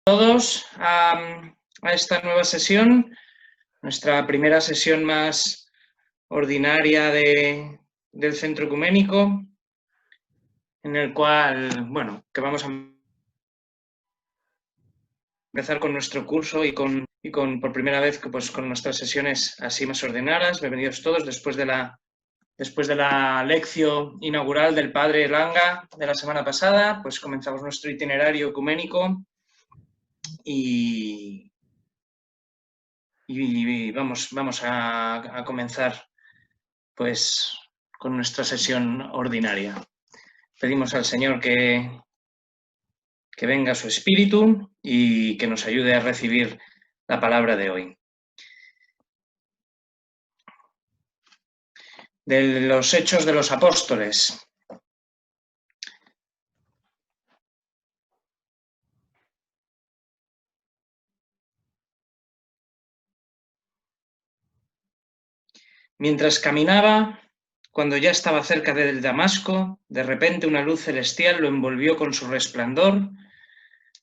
Todos a esta nueva sesión, nuestra primera sesión más ordinaria del Centro Ecuménico, en el cual, bueno, que vamos a empezar con nuestro curso y con por primera vez pues, con nuestras sesiones así más ordinarias. Bienvenidos todos después de la lección inaugural del Padre Langa de la semana pasada, pues comenzamos nuestro itinerario ecuménico y vamos a comenzar pues con nuestra sesión ordinaria. Pedimos al Señor que venga su Espíritu y que nos ayude a recibir la palabra de hoy. De los Hechos de los Apóstoles. Mientras caminaba, cuando ya estaba cerca del Damasco, de repente una luz celestial lo envolvió con su resplandor,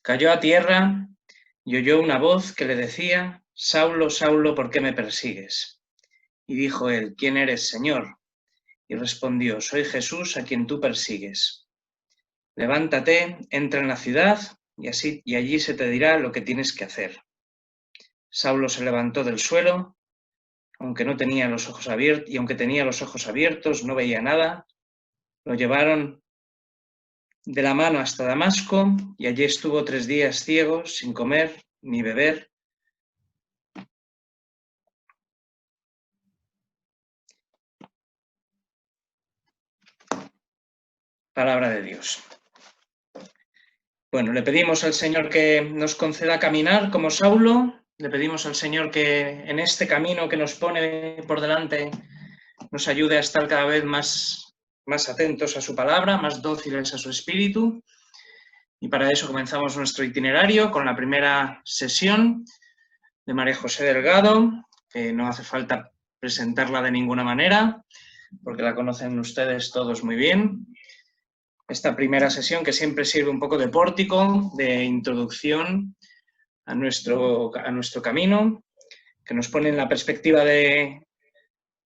cayó a tierra y oyó una voz que le decía: «Saulo, Saulo, ¿por qué me persigues?». Y dijo él: «¿Quién eres, Señor?». Y respondió: «Soy Jesús, a quien tú persigues. Levántate, entra en la ciudad y allí se te dirá lo que tienes que hacer». Saulo se levantó del suelo, aunque tenía los ojos abiertos, no veía nada. Lo llevaron de la mano hasta Damasco y allí estuvo 3 días ciego, sin comer ni beber. Palabra de Dios. Bueno, le pedimos al Señor que nos conceda caminar como Saulo. Le pedimos al Señor que en este camino que nos pone por delante nos ayude a estar cada vez más atentos a su palabra, más dóciles a su espíritu. Y para eso comenzamos nuestro itinerario con la primera sesión de María José Delgado, que no hace falta presentarla de ninguna manera, porque la conocen ustedes todos muy bien. Esta primera sesión que siempre sirve un poco de pórtico, de introducción a nuestro camino, que nos pone en la perspectiva de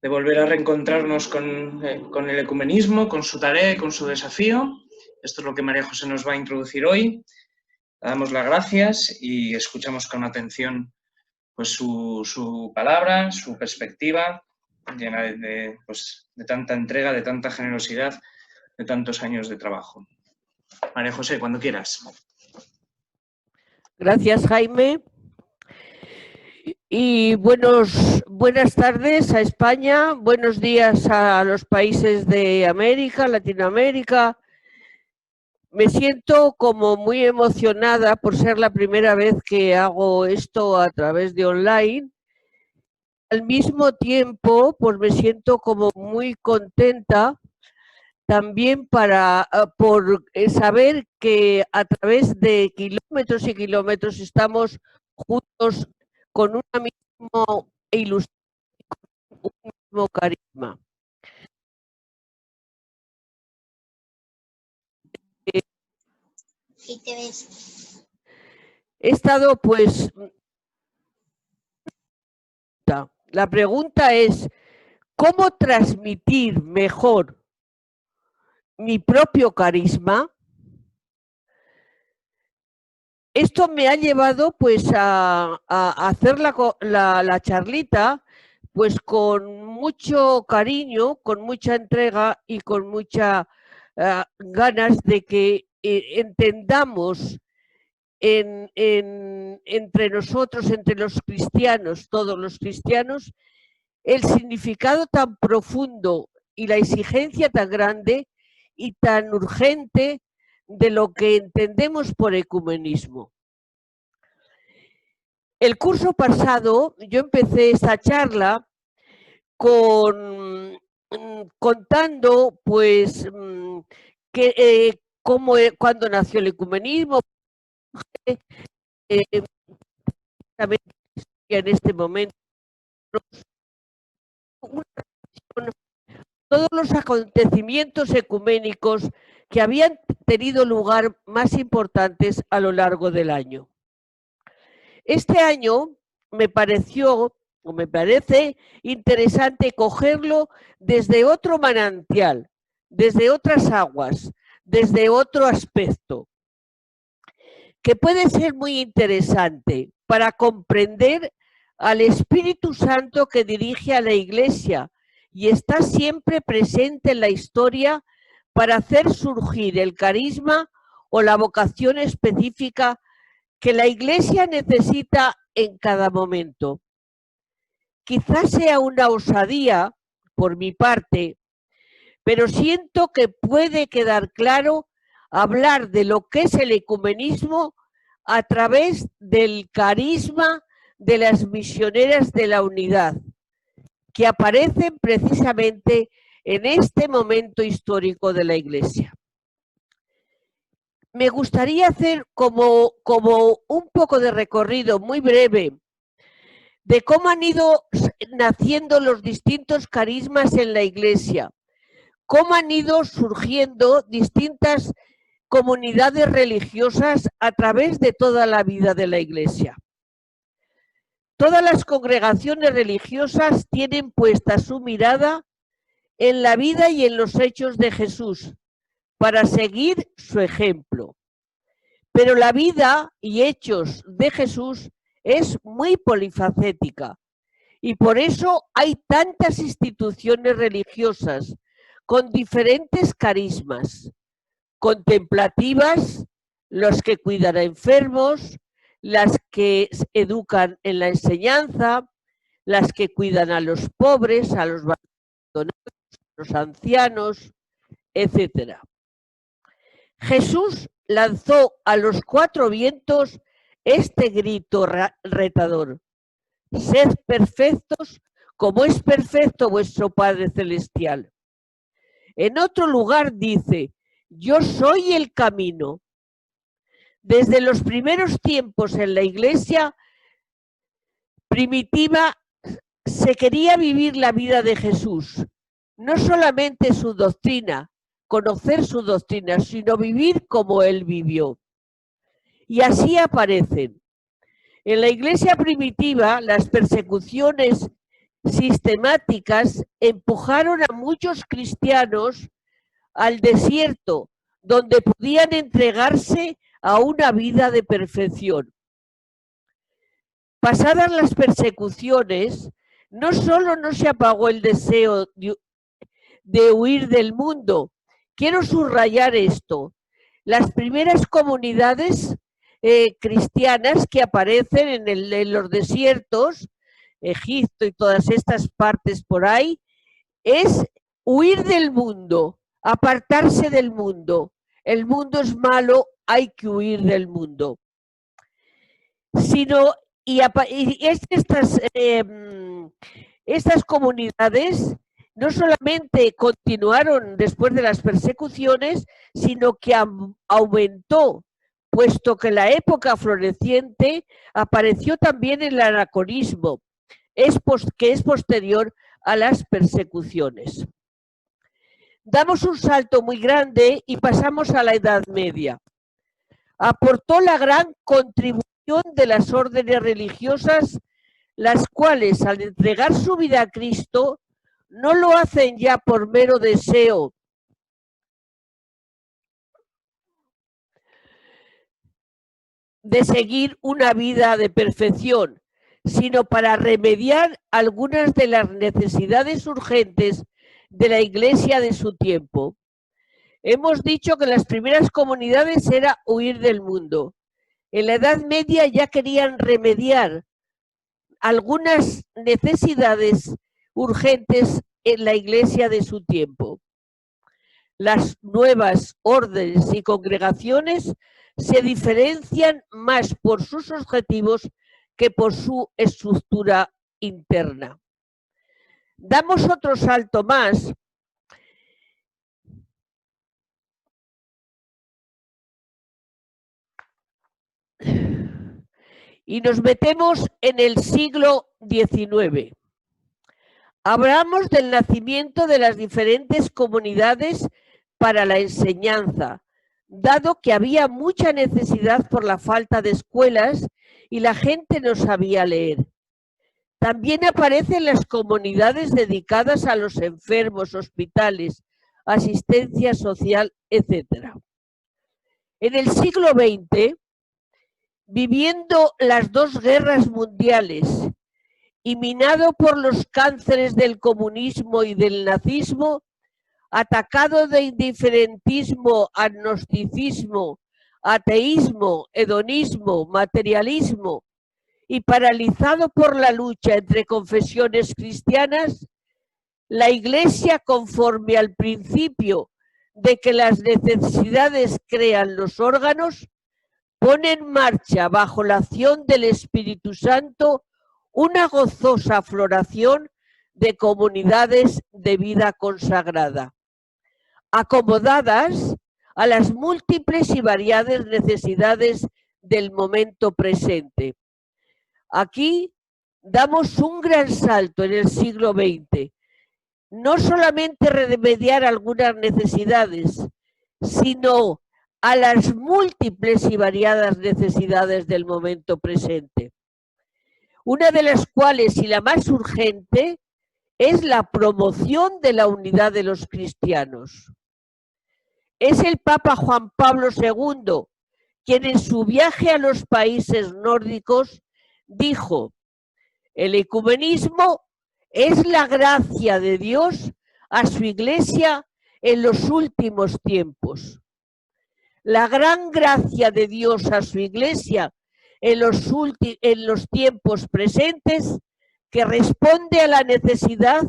volver a reencontrarnos con el ecumenismo, con su tarea y con su desafío. Esto es lo que María José nos va a introducir hoy. Le damos las gracias y escuchamos con atención pues, su palabra, su perspectiva, llena de tanta entrega, de tanta generosidad, de tantos años de trabajo. María José, cuando quieras. Gracias, Jaime. Y buenas tardes a España, buenos días a los países de América, Latinoamérica. Me siento como muy emocionada por ser la primera vez que hago esto a través de online. Al mismo tiempo, pues me siento como muy contenta también por saber que a través de kilómetros y kilómetros estamos juntos con una misma ilusión, un mismo carisma. Sí, te ves. He estado la pregunta es, ¿cómo transmitir mejor mi propio carisma? Esto me ha llevado a hacer la charlita pues con mucho cariño, con mucha entrega y con muchas ganas de que entendamos entre nosotros, entre los cristianos, todos los cristianos, el significado tan profundo y la exigencia tan grande y tan urgente de lo que entendemos por ecumenismo. El curso pasado yo empecé esta charla contando cuándo nació el ecumenismo, en este momento todos los acontecimientos ecuménicos que habían tenido lugar más importantes a lo largo del año. Este año me pareció, o me parece interesante cogerlo desde otro manantial, desde otras aguas, desde otro aspecto, que puede ser muy interesante para comprender al Espíritu Santo que dirige a la Iglesia y está siempre presente en la historia para hacer surgir el carisma o la vocación específica que la Iglesia necesita en cada momento. Quizás sea una osadía por mi parte, pero siento que puede quedar claro hablar de lo que es el ecumenismo a través del carisma de las misioneras de la unidad, que aparecen precisamente en este momento histórico de la Iglesia. Me gustaría hacer como un poco de recorrido muy breve de cómo han ido naciendo los distintos carismas en la Iglesia, cómo han ido surgiendo distintas comunidades religiosas a través de toda la vida de la Iglesia. Todas las congregaciones religiosas tienen puesta su mirada en la vida y en los hechos de Jesús para seguir su ejemplo. Pero la vida y hechos de Jesús es muy polifacética y por eso hay tantas instituciones religiosas con diferentes carismas, contemplativas, los que cuidan a enfermos, las que educan en la enseñanza, las que cuidan a los pobres, a los abandonados, a los ancianos, etc. Jesús lanzó a los cuatro vientos este grito retador: sed perfectos como es perfecto vuestro Padre Celestial. En otro lugar dice: yo soy el camino. Desde los primeros tiempos en la Iglesia primitiva se quería vivir la vida de Jesús, no solamente su doctrina, conocer su doctrina, sino vivir como Él vivió. Y así aparecen. En la Iglesia primitiva, las persecuciones sistemáticas empujaron a muchos cristianos al desierto, donde podían entregarse a una vida de perfección. Pasadas las persecuciones, no solo no se apagó el deseo de huir del mundo. Quiero subrayar esto. Las primeras comunidades cristianas que aparecen en los desiertos, Egipto y todas estas partes por ahí, es huir del mundo, apartarse del mundo. El mundo es malo, hay que huir del mundo. Estas comunidades no solamente continuaron después de las persecuciones, sino que aumentó, puesto que la época floreciente apareció también el anacronismo, que es posterior a las persecuciones. Damos un salto muy grande y pasamos a la Edad Media. Aportó la gran contribución de las órdenes religiosas, las cuales al entregar su vida a Cristo no lo hacen ya por mero deseo de seguir una vida de perfección, sino para remediar algunas de las necesidades urgentes de la Iglesia de su tiempo. Hemos dicho que las primeras comunidades era huir del mundo. En la Edad Media ya querían remediar algunas necesidades urgentes en la Iglesia de su tiempo. Las nuevas órdenes y congregaciones se diferencian más por sus objetivos que por su estructura interna. Damos otro salto más y nos metemos en el siglo XIX. Hablamos del nacimiento de las diferentes comunidades para la enseñanza, dado que había mucha necesidad por la falta de escuelas y la gente no sabía leer. También aparecen las comunidades dedicadas a los enfermos, hospitales, asistencia social, etc. En el siglo XX, viviendo las dos guerras mundiales y minado por los cánceres del comunismo y del nazismo, atacado de indiferentismo, agnosticismo, ateísmo, hedonismo, materialismo y paralizado por la lucha entre confesiones cristianas, la Iglesia, conforme al principio de que las necesidades crean los órganos, pone en marcha, bajo la acción del Espíritu Santo, una gozosa floración de comunidades de vida consagrada, acomodadas a las múltiples y variadas necesidades del momento presente. Aquí damos un gran salto en el siglo XX, no solamente remediar algunas necesidades, sino a las múltiples y variadas necesidades del momento presente. Una de las cuales, y la más urgente, es la promoción de la unidad de los cristianos. Es el Papa Juan Pablo II quien en su viaje a los países nórdicos dijo: el ecumenismo es la gracia de Dios a su Iglesia en los últimos tiempos. La gran gracia de Dios a su Iglesia en los tiempos presentes, que responde a la necesidad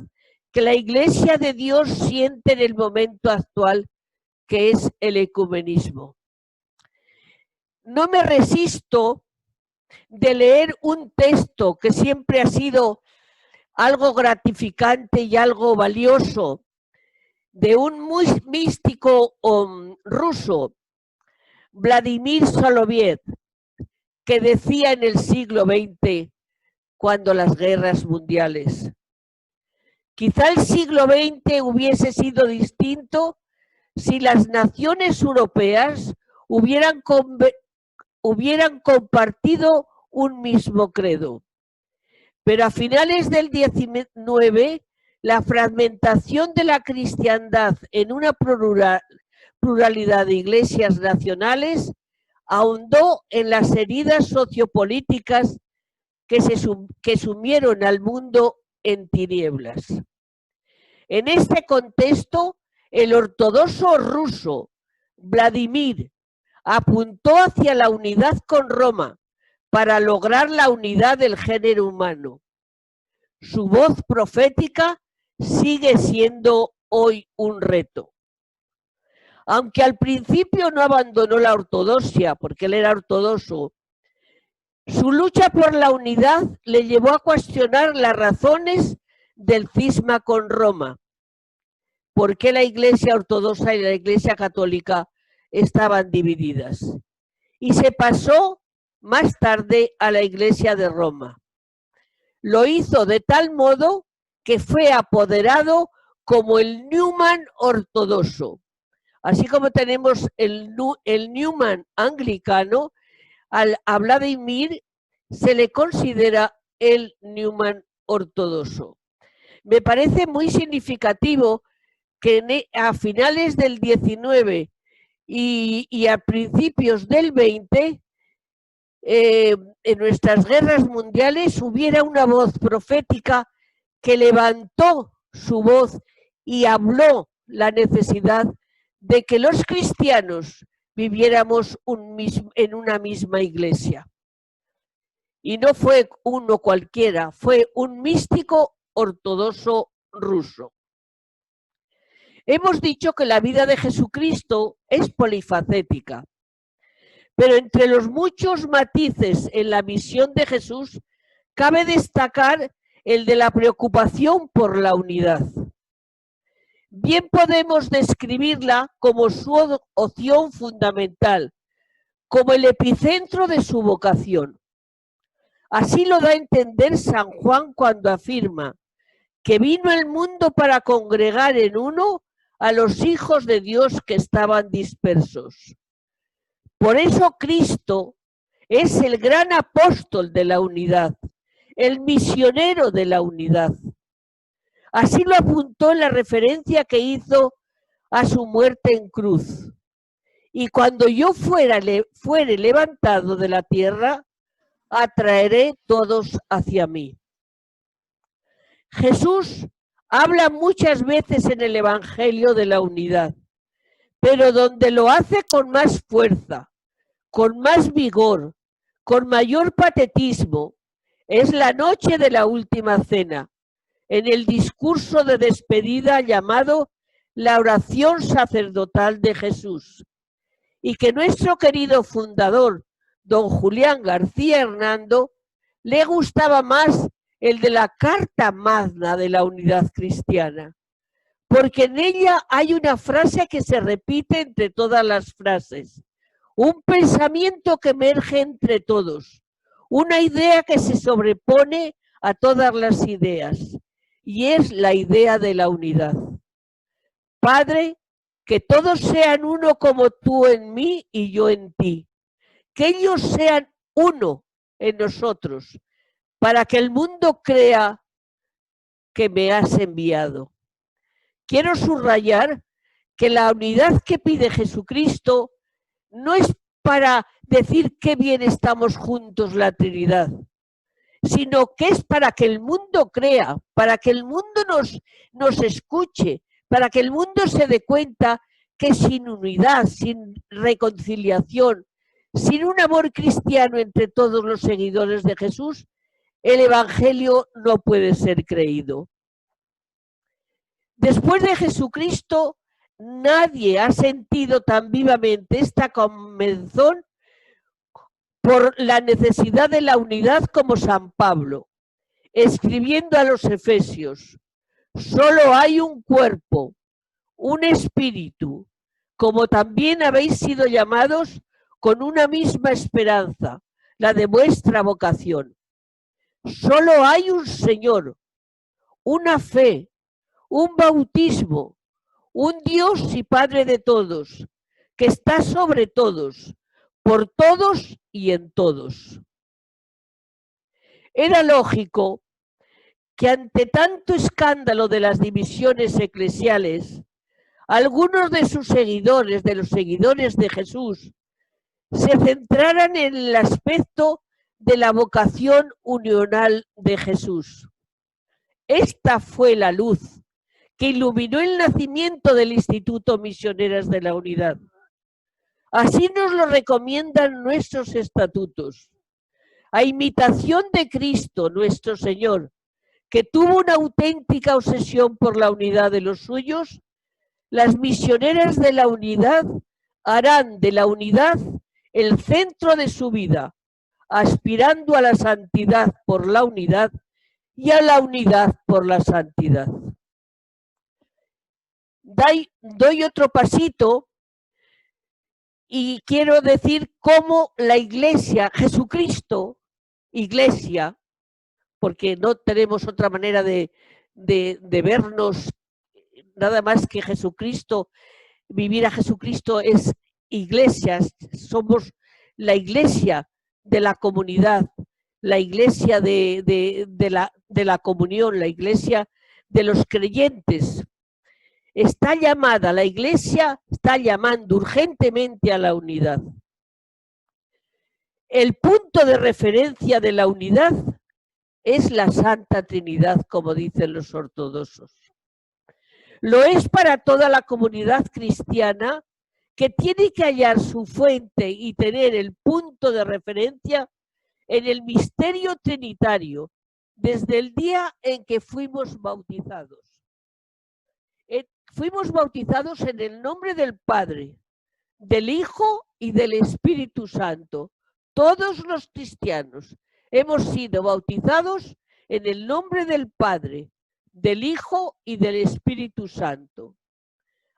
que la Iglesia de Dios siente en el momento actual, que es el ecumenismo. No me resisto de leer un texto que siempre ha sido algo gratificante y algo valioso, de un místico ruso, Vladimir Soloviev, que decía en el siglo XX, cuando las guerras mundiales: quizá el siglo XX hubiese sido distinto si las naciones europeas hubieran compartido un mismo credo. Pero a finales del XIX, la fragmentación de la cristiandad en una pluralidad de iglesias nacionales ahondó en las heridas sociopolíticas que sumieron al mundo en tinieblas. En este contexto, el ortodoxo ruso Vladimir apuntó hacia la unidad con Roma para lograr la unidad del género humano. Su voz profética sigue siendo hoy un reto. Aunque al principio no abandonó la ortodoxia, porque él era ortodoxo, su lucha por la unidad le llevó a cuestionar las razones del cisma con Roma. ¿Por qué la Iglesia ortodoxa y la Iglesia católica estaban divididas? Y se pasó más tarde a la Iglesia de Roma. Lo hizo de tal modo que fue apoderado como el Newman ortodoxo. Así como tenemos el Newman anglicano, a Vladimir se le considera el Newman ortodoxo. Me parece muy significativo que a finales del XIX y a principios del XX, en nuestras guerras mundiales hubiera una voz profética que levantó su voz y habló la necesidad de que los cristianos viviéramos en una misma iglesia. Y no fue uno cualquiera, fue un místico ortodoxo ruso. Hemos dicho que la vida de Jesucristo es polifacética, pero entre los muchos matices en la misión de Jesús, cabe destacar el de la preocupación por la unidad. Bien podemos describirla como su opción fundamental, como el epicentro de su vocación. Así lo da a entender San Juan cuando afirma que vino al mundo para congregar en uno a los hijos de Dios que estaban dispersos. Por eso Cristo es el gran apóstol de la unidad, el misionero de la unidad. Así lo apuntó en la referencia que hizo a su muerte en cruz. Y cuando yo fuere levantado de la tierra, atraeré todos hacia mí. Jesús habla muchas veces en el Evangelio de la unidad, pero donde lo hace con más fuerza, con más vigor, con mayor patetismo, es la noche de la última cena, en el discurso de despedida llamado la oración sacerdotal de Jesús, y que nuestro querido fundador, don Julián García Hernando, le gustaba más el de la Carta Magna de la Unidad Cristiana, porque en ella hay una frase que se repite entre todas las frases, un pensamiento que emerge entre todos, una idea que se sobrepone a todas las ideas, y es la idea de la unidad. Padre, que todos sean uno como tú en mí y yo en ti, que ellos sean uno en nosotros, para que el mundo crea que me has enviado. Quiero subrayar que la unidad que pide Jesucristo no es para decir qué bien estamos juntos la Trinidad, sino que es para que el mundo crea, para que el mundo nos escuche, para que el mundo se dé cuenta que sin unidad, sin reconciliación, sin un amor cristiano entre todos los seguidores de Jesús, el Evangelio no puede ser creído. Después de Jesucristo, nadie ha sentido tan vivamente esta comezón por la necesidad de la unidad como San Pablo, escribiendo a los Efesios: solo hay un cuerpo, un espíritu, como también habéis sido llamados con una misma esperanza, la de vuestra vocación. Solo hay un Señor, una fe, un bautismo, un Dios y Padre de todos, que está sobre todos, por todos y en todos. Era lógico que ante tanto escándalo de las divisiones eclesiales, algunos de sus seguidores, de los seguidores de Jesús, se centraran en el aspecto de la vocación unional de Jesús. Esta fue la luz que iluminó el nacimiento del Instituto Misioneras de la Unidad. Así nos lo recomiendan nuestros estatutos. A imitación de Cristo, nuestro Señor, que tuvo una auténtica obsesión por la unidad de los suyos, las misioneras de la unidad harán de la unidad el centro de su vida, aspirando a la santidad por la unidad y a la unidad por la santidad. Doy otro pasito y quiero decir cómo la Iglesia, Jesucristo, Iglesia, porque no tenemos otra manera de vernos nada más que Jesucristo, vivir a Jesucristo es Iglesia, somos la Iglesia de la comunidad, la Iglesia de la comunión, la Iglesia de los creyentes. Está llamada, la Iglesia está llamando urgentemente a la unidad. El punto de referencia de la unidad es la Santa Trinidad, como dicen los ortodoxos. Lo es para toda la comunidad cristiana, que tiene que hallar su fuente y tener el punto de referencia en el misterio trinitario, desde el día en que fuimos bautizados. Fuimos bautizados en el nombre del Padre, del Hijo y del Espíritu Santo. Todos los cristianos hemos sido bautizados en el nombre del Padre, del Hijo y del Espíritu Santo.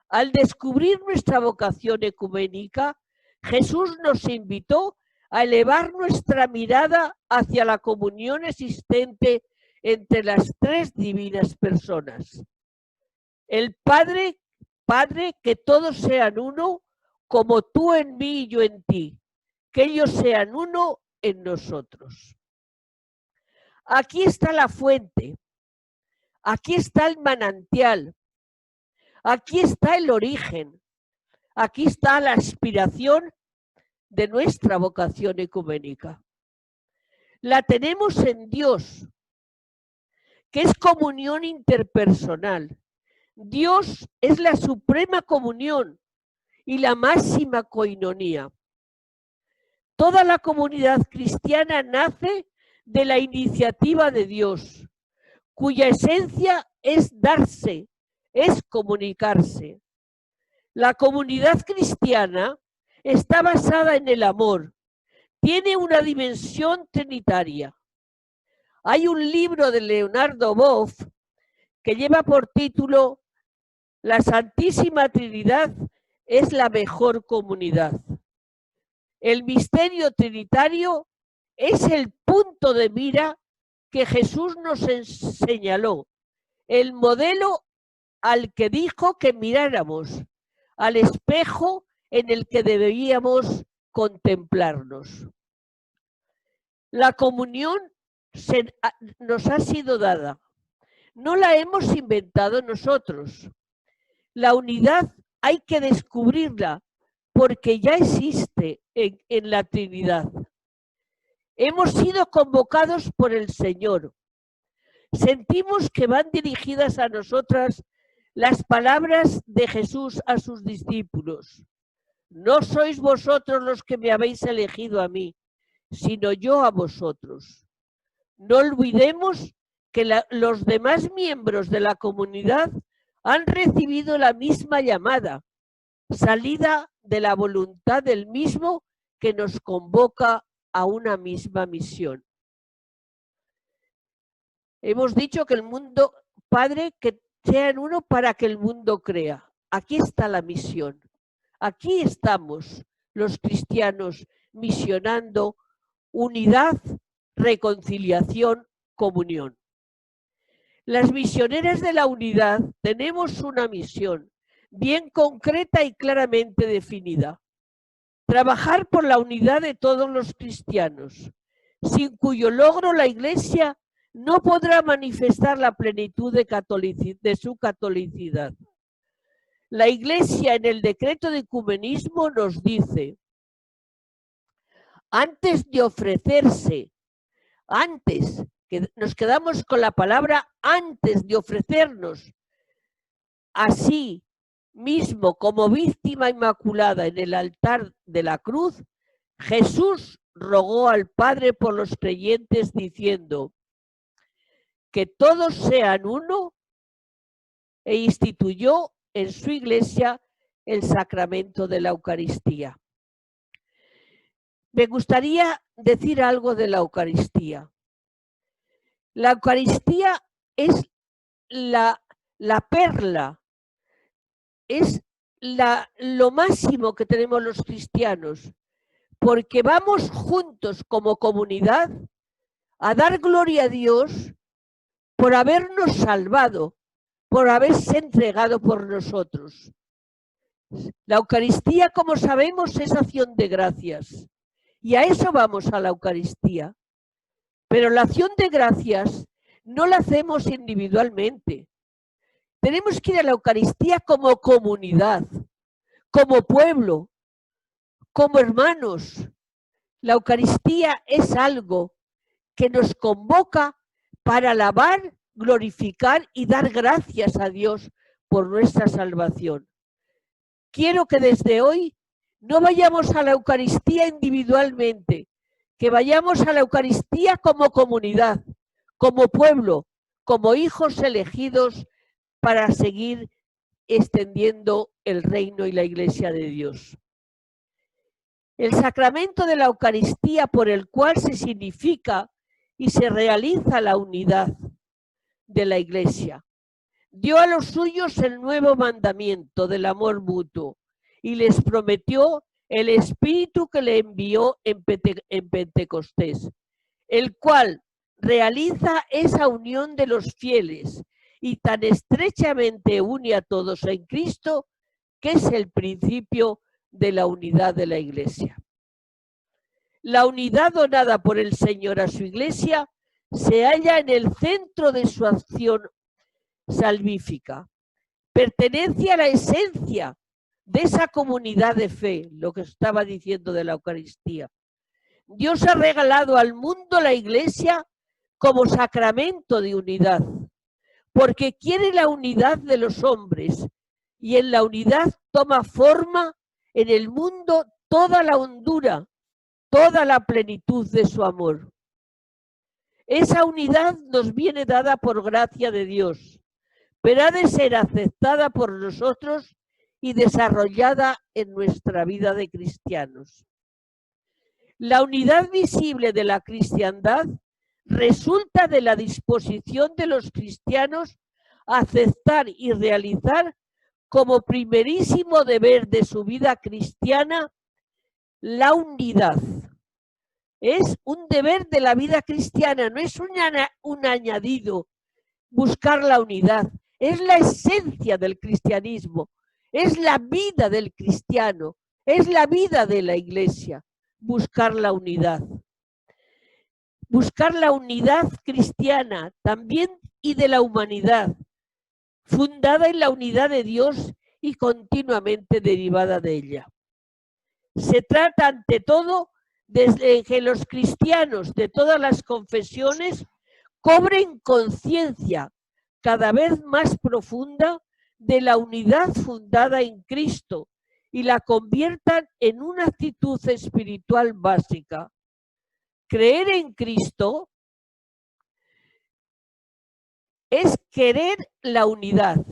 Al descubrir nuestra vocación ecuménica, Jesús nos invitó a elevar nuestra mirada hacia la comunión existente entre las tres divinas personas. El Padre, que todos sean uno, como tú en mí y yo en ti, que ellos sean uno en nosotros. Aquí está la fuente, aquí está el manantial, aquí está el origen, aquí está la aspiración de nuestra vocación ecuménica. La tenemos en Dios, que es comunión interpersonal. Dios es la suprema comunión y la máxima coinonía. Toda la comunidad cristiana nace de la iniciativa de Dios, cuya esencia es darse, es comunicarse. La comunidad cristiana está basada en el amor, tiene una dimensión trinitaria. Hay un libro de Leonardo Boff que lleva por título La Santísima Trinidad es la mejor comunidad. El misterio trinitario es el punto de mira que Jesús nos señaló, el modelo al que dijo que miráramos, al espejo en el que debíamos contemplarnos. La comunión nos ha sido dada, no la hemos inventado nosotros. La unidad hay que descubrirla porque ya existe en la Trinidad. Hemos sido convocados por el Señor. Sentimos que van dirigidas a nosotras las palabras de Jesús a sus discípulos. No sois vosotros los que me habéis elegido a mí, sino yo a vosotros. No olvidemos que los demás miembros de la comunidad han recibido la misma llamada, salida de la voluntad del mismo que nos convoca a una misma misión. Hemos dicho que el mundo, Padre, que sean uno para que el mundo crea. Aquí está la misión. Aquí estamos los cristianos misionando unidad, reconciliación, comunión. Las misioneras de la unidad tenemos una misión bien concreta y claramente definida. Trabajar por la unidad de todos los cristianos, sin cuyo logro la Iglesia no podrá manifestar la plenitud de su catolicidad. La Iglesia en el decreto de ecumenismo nos dice, antes de ofrecerse, antes, que nos quedamos con la palabra antes de ofrecernos así mismo como víctima inmaculada en el altar de la cruz, Jesús rogó al Padre por los creyentes diciendo que todos sean uno e instituyó en su Iglesia el sacramento de la Eucaristía. Me gustaría decir algo de la Eucaristía. La Eucaristía es la perla, es lo máximo que tenemos los cristianos, porque vamos juntos como comunidad a dar gloria a Dios por habernos salvado, por haberse entregado por nosotros. La Eucaristía, como sabemos, es acción de gracias, y a eso vamos a la Eucaristía. Pero la acción de gracias no la hacemos individualmente. Tenemos que ir a la Eucaristía como comunidad, como pueblo, como hermanos. La Eucaristía es algo que nos convoca para alabar, glorificar y dar gracias a Dios por nuestra salvación. Quiero que desde hoy no vayamos a la Eucaristía individualmente, que vayamos a la Eucaristía como comunidad, como pueblo, como hijos elegidos para seguir extendiendo el reino y la Iglesia de Dios. El sacramento de la Eucaristía por el cual se significa y se realiza la unidad de la Iglesia, dio a los suyos el nuevo mandamiento del amor mutuo y les prometió el Espíritu que le envió en Pentecostés, el cual realiza esa unión de los fieles y tan estrechamente une a todos en Cristo, que es el principio de la unidad de la Iglesia. La unidad donada por el Señor a su Iglesia se halla en el centro de su acción salvífica. Pertenece a la esencia de esa comunidad de fe, lo que estaba diciendo de la Eucaristía. Dios ha regalado al mundo la Iglesia como sacramento de unidad, porque quiere la unidad de los hombres y en la unidad toma forma en el mundo toda la hondura, toda la plenitud de su amor. Esa unidad nos viene dada por gracia de Dios, pero ha de ser aceptada por nosotros y desarrollada en nuestra vida de cristianos. La unidad visible de la cristiandad resulta de la disposición de los cristianos a aceptar y realizar como primerísimo deber de su vida cristiana la unidad. Es un deber de la vida cristiana, no es un añadido buscar la unidad, es la esencia del cristianismo, es la vida del cristiano, es la vida de la Iglesia, buscar la unidad. Buscar la unidad cristiana también y de la humanidad, fundada en la unidad de Dios y continuamente derivada de ella. Se trata ante todo de que los cristianos de todas las confesiones cobren conciencia cada vez más profunda de la unidad fundada en Cristo y la conviertan en una actitud espiritual básica. Creer en Cristo es querer la unidad.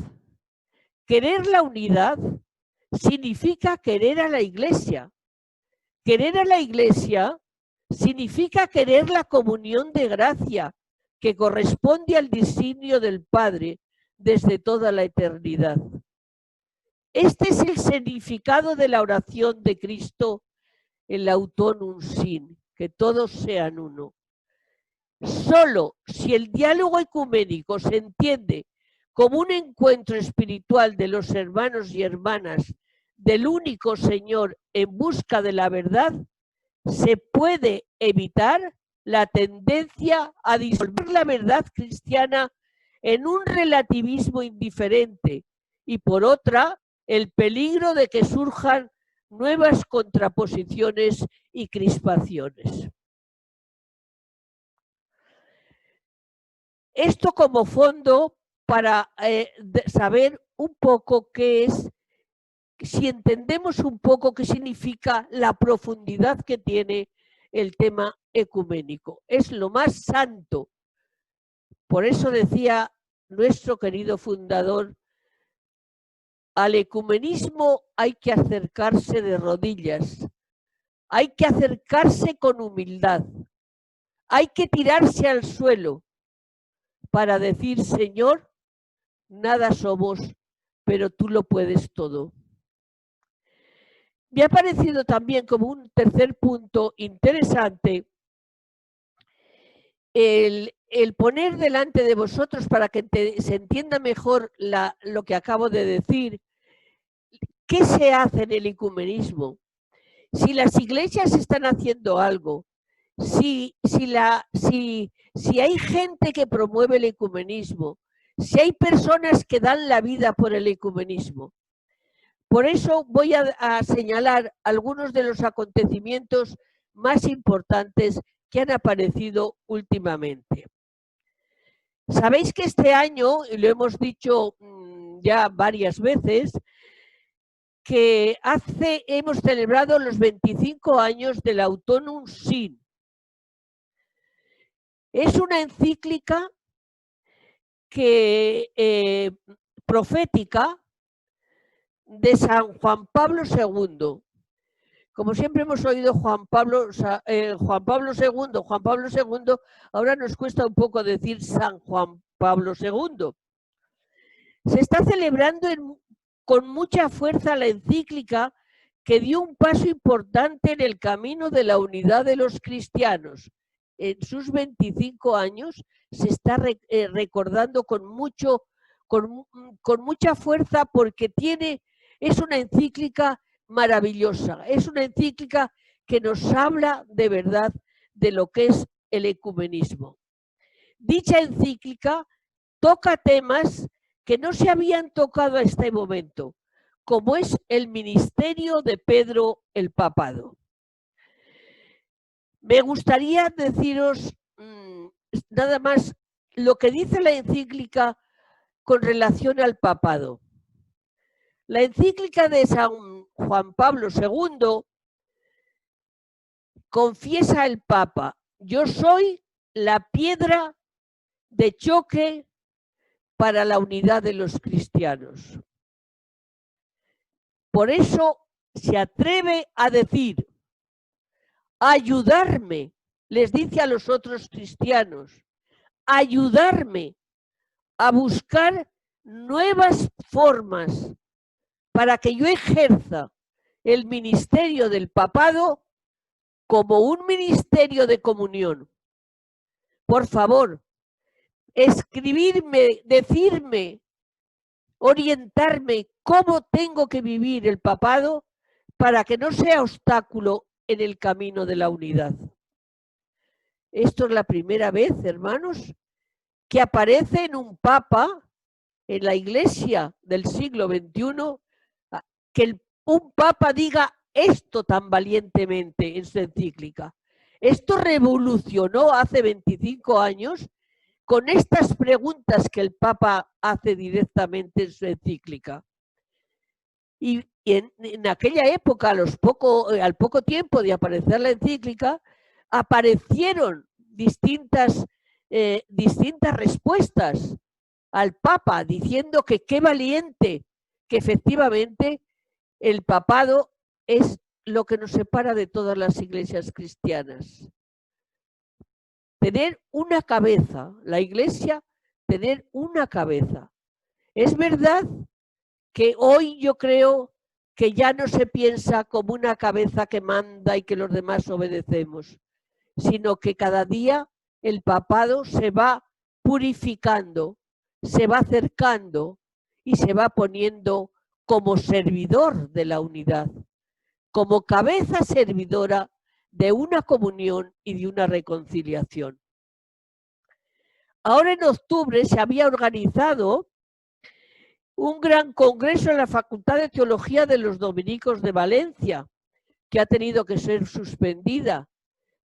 Querer la unidad significa querer a la Iglesia. Querer a la Iglesia significa querer la comunión de gracia que corresponde al designio del Padre desde toda la eternidad. Este es el significado de la oración de Cristo, el Laudato Si, que todos sean uno. Solo si el diálogo ecuménico se entiende como un encuentro espiritual de los hermanos y hermanas del único Señor en busca de la verdad, se puede evitar la tendencia a disolver la verdad cristiana en un relativismo indiferente y por otra, el peligro de que surjan nuevas contraposiciones y crispaciones. Esto como fondo para saber un poco qué es, si entendemos un poco qué significa la profundidad que tiene el tema ecuménico. Es lo más santo. Por eso decía nuestro querido fundador, al ecumenismo hay que acercarse de rodillas, hay que acercarse con humildad, hay que tirarse al suelo para decir, Señor, nada somos, pero tú lo puedes todo. Me ha parecido también como un tercer punto interesante el poner delante de vosotros para que se entienda mejor lo que acabo de decir. ¿Qué se hace en el ecumenismo? Si las iglesias están haciendo algo, si hay gente que promueve el ecumenismo, si hay personas que dan la vida por el ecumenismo. Por eso voy a señalar algunos de los acontecimientos más importantes que han aparecido últimamente. Sabéis que este año, y lo hemos dicho ya varias veces, que hemos celebrado los 25 años del Laudato Si. Es una encíclica profética de San Juan Pablo II. Como siempre hemos oído Juan Pablo II, ahora nos cuesta un poco decir San Juan Pablo II. Se está celebrando con mucha fuerza la encíclica que dio un paso importante en el camino de la unidad de los cristianos. En sus 25 años se está recordando con mucha fuerza porque es una encíclica maravillosa, es una encíclica que nos habla de verdad de lo que es el ecumenismo. Dicha encíclica toca temas que no se habían tocado a este momento, como es el ministerio de Pedro el Papado. Me gustaría deciros nada más lo que dice la encíclica con relación al papado. La encíclica de San Juan Pablo II confiesa al Papa: yo soy la piedra de choque para la unidad de los cristianos. Por eso se atreve a decir: ayudarme, les dice a los otros cristianos, ayudarme a buscar nuevas formas para que yo ejerza el ministerio del papado como un ministerio de comunión. Por favor, escribirme, decirme, orientarme cómo tengo que vivir el papado para que no sea obstáculo en el camino de la unidad. Esto es la primera vez, hermanos, que aparece en un papa, en la Iglesia del siglo XXI, que un papa diga esto tan valientemente en su encíclica. Esto revolucionó hace 25 años con estas preguntas que el papa hace directamente en su encíclica. Y en aquella época, al poco tiempo de aparecer la encíclica, aparecieron distintas respuestas al Papa diciendo que qué valiente, que efectivamente el papado es lo que nos separa de todas las iglesias cristianas. Tener una cabeza, la Iglesia, tener una cabeza. Es verdad que hoy yo creo que ya no se piensa como una cabeza que manda y que los demás obedecemos, sino que cada día el papado se va purificando, se va acercando y se va poniendo como servidor de la unidad, como cabeza servidora de una comunión y de una reconciliación. Ahora en octubre se había organizado un gran congreso en la Facultad de Teología de los Dominicos de Valencia, que ha tenido que ser suspendida,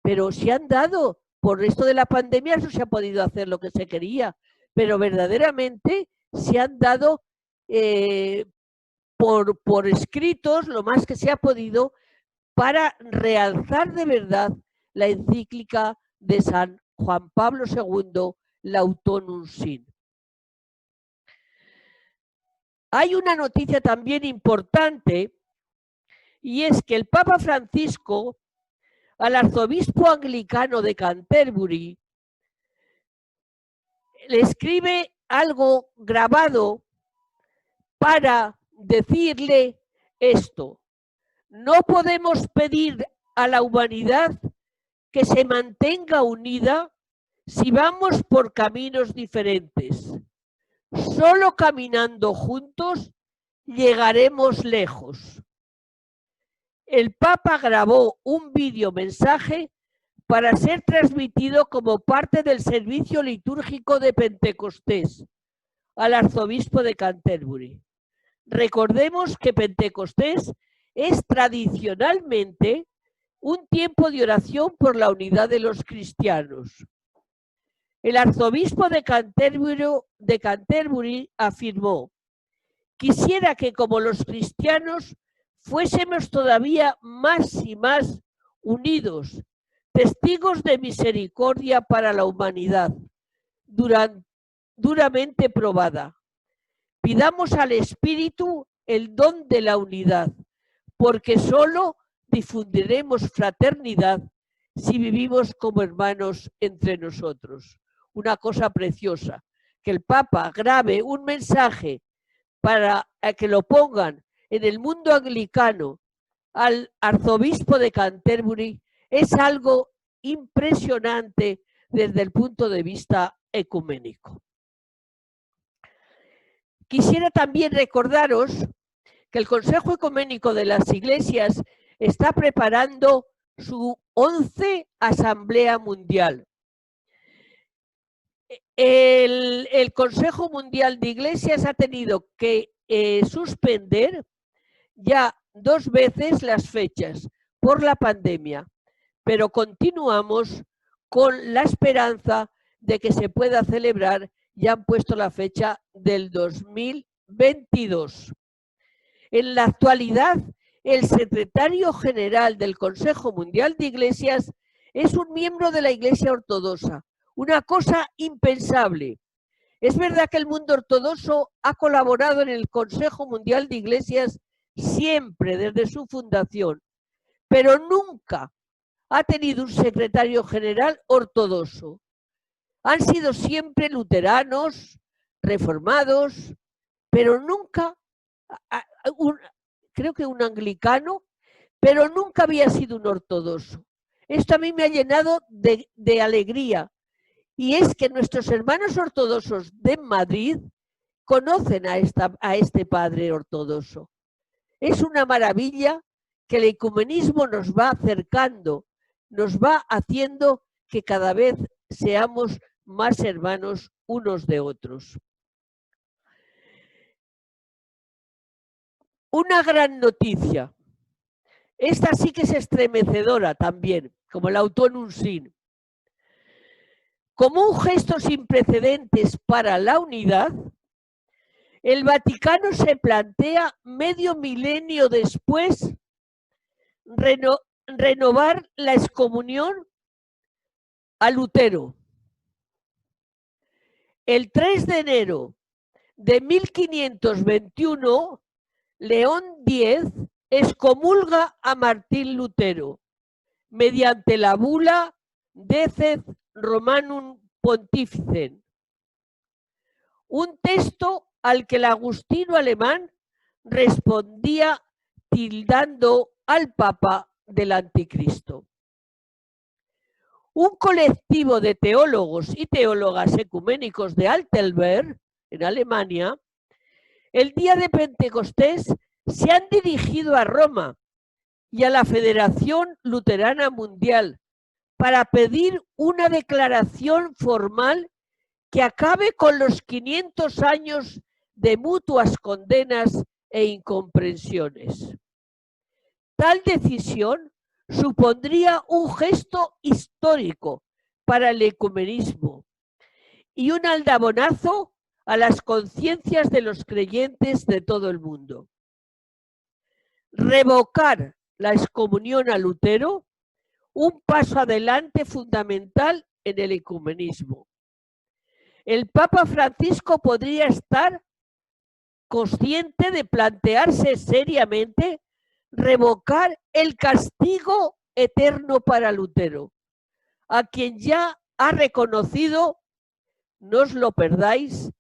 pero se han dado, por esto de la pandemia no se ha podido hacer lo que se quería, pero verdaderamente se han dado por escritos lo más que se ha podido para realzar de verdad la encíclica de San Juan Pablo II, Laudato Si. Hay una noticia también importante, y es que el Papa Francisco al arzobispo anglicano de Canterbury le escribe algo grabado para decirle esto: no podemos pedir a la humanidad que se mantenga unida si vamos por caminos diferentes. Solo caminando juntos llegaremos lejos. El Papa grabó un vídeo mensaje para ser transmitido como parte del servicio litúrgico de Pentecostés al arzobispo de Canterbury. Recordemos que Pentecostés es tradicionalmente un tiempo de oración por la unidad de los cristianos. El arzobispo de Canterbury afirmó: quisiera que como los cristianos fuésemos todavía más y más unidos, testigos de misericordia para la humanidad, duramente probada. Pidamos al Espíritu el don de la unidad, porque solo difundiremos fraternidad si vivimos como hermanos entre nosotros. Una cosa preciosa, que el Papa grabe un mensaje para que lo pongan en el mundo anglicano al arzobispo de Canterbury, es algo impresionante desde el punto de vista ecuménico. Quisiera también recordaros que el Consejo Ecuménico de las Iglesias está preparando su 11ª Asamblea Mundial. El Consejo Mundial de Iglesias ha tenido que suspender ya 2 veces las fechas por la pandemia, pero continuamos con la esperanza de que se pueda celebrar. Ya han puesto la fecha del 2022. En la actualidad, el secretario general del Consejo Mundial de Iglesias es un miembro de la Iglesia Ortodoxa, una cosa impensable. Es verdad que el mundo ortodoxo ha colaborado en el Consejo Mundial de Iglesias siempre desde su fundación, pero nunca ha tenido un secretario general ortodoxo. Han sido siempre luteranos, reformados, pero nunca, creo que un anglicano, pero nunca había sido un ortodoxo. Esto a mí me ha llenado de alegría, y es que nuestros hermanos ortodoxos de Madrid conocen a este padre ortodoxo. Es una maravilla que el ecumenismo nos va acercando, nos va haciendo que cada vez seamos más hermanos unos de otros. Una gran noticia. Esta sí que es estremecedora también, como el Autónum Sin. Como un gesto sin precedentes para la unidad, el Vaticano se plantea medio milenio después renovar la excomunión a Lutero. El 3 de enero de 1521, León X excomulga a Martín Lutero mediante la bula Decet Romanum Pontificem, un texto al que el agustino alemán respondía tildando al Papa del Anticristo. Un colectivo de teólogos y teólogas ecuménicos de Altenberg, en Alemania, el día de Pentecostés se han dirigido a Roma y a la Federación Luterana Mundial para pedir una declaración formal que acabe con los 500 años de mutuas condenas e incomprensiones. Tal decisión supondría un gesto histórico para el ecumenismo y un aldabonazo a las conciencias de los creyentes de todo el mundo. Revocar la excomunión a Lutero, un paso adelante fundamental en el ecumenismo. El Papa Francisco podría estar consciente de plantearse seriamente revocar el castigo eterno para Lutero, a quien ya ha reconocido, no os lo perdáis,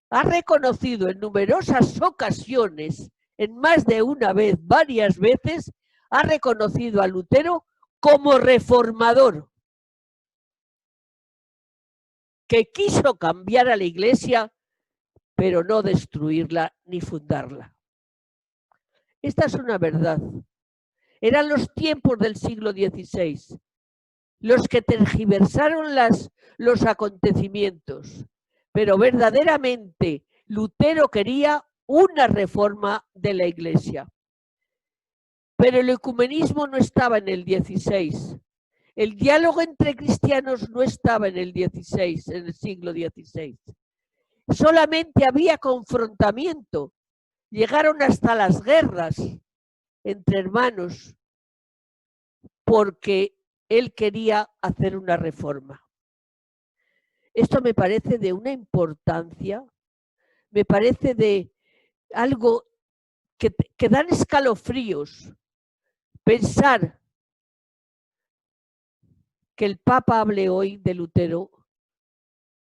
ha reconocido en numerosas ocasiones, en más de una vez, varias veces, ha reconocido a Lutero como reformador, que quiso cambiar a la Iglesia, pero no destruirla ni fundarla. Esta es una verdad. Eran los tiempos del siglo XVI los que tergiversaron los acontecimientos, pero verdaderamente Lutero quería una reforma de la Iglesia. Pero el ecumenismo no estaba en el XVI. El diálogo entre cristianos no estaba en el XVI, en el siglo XVI. Solamente había confrontamiento. Llegaron hasta las guerras entre hermanos porque él quería hacer una reforma. Esto me parece de una importancia, me parece de algo que dan escalofríos. Pensar que el Papa hable hoy de Lutero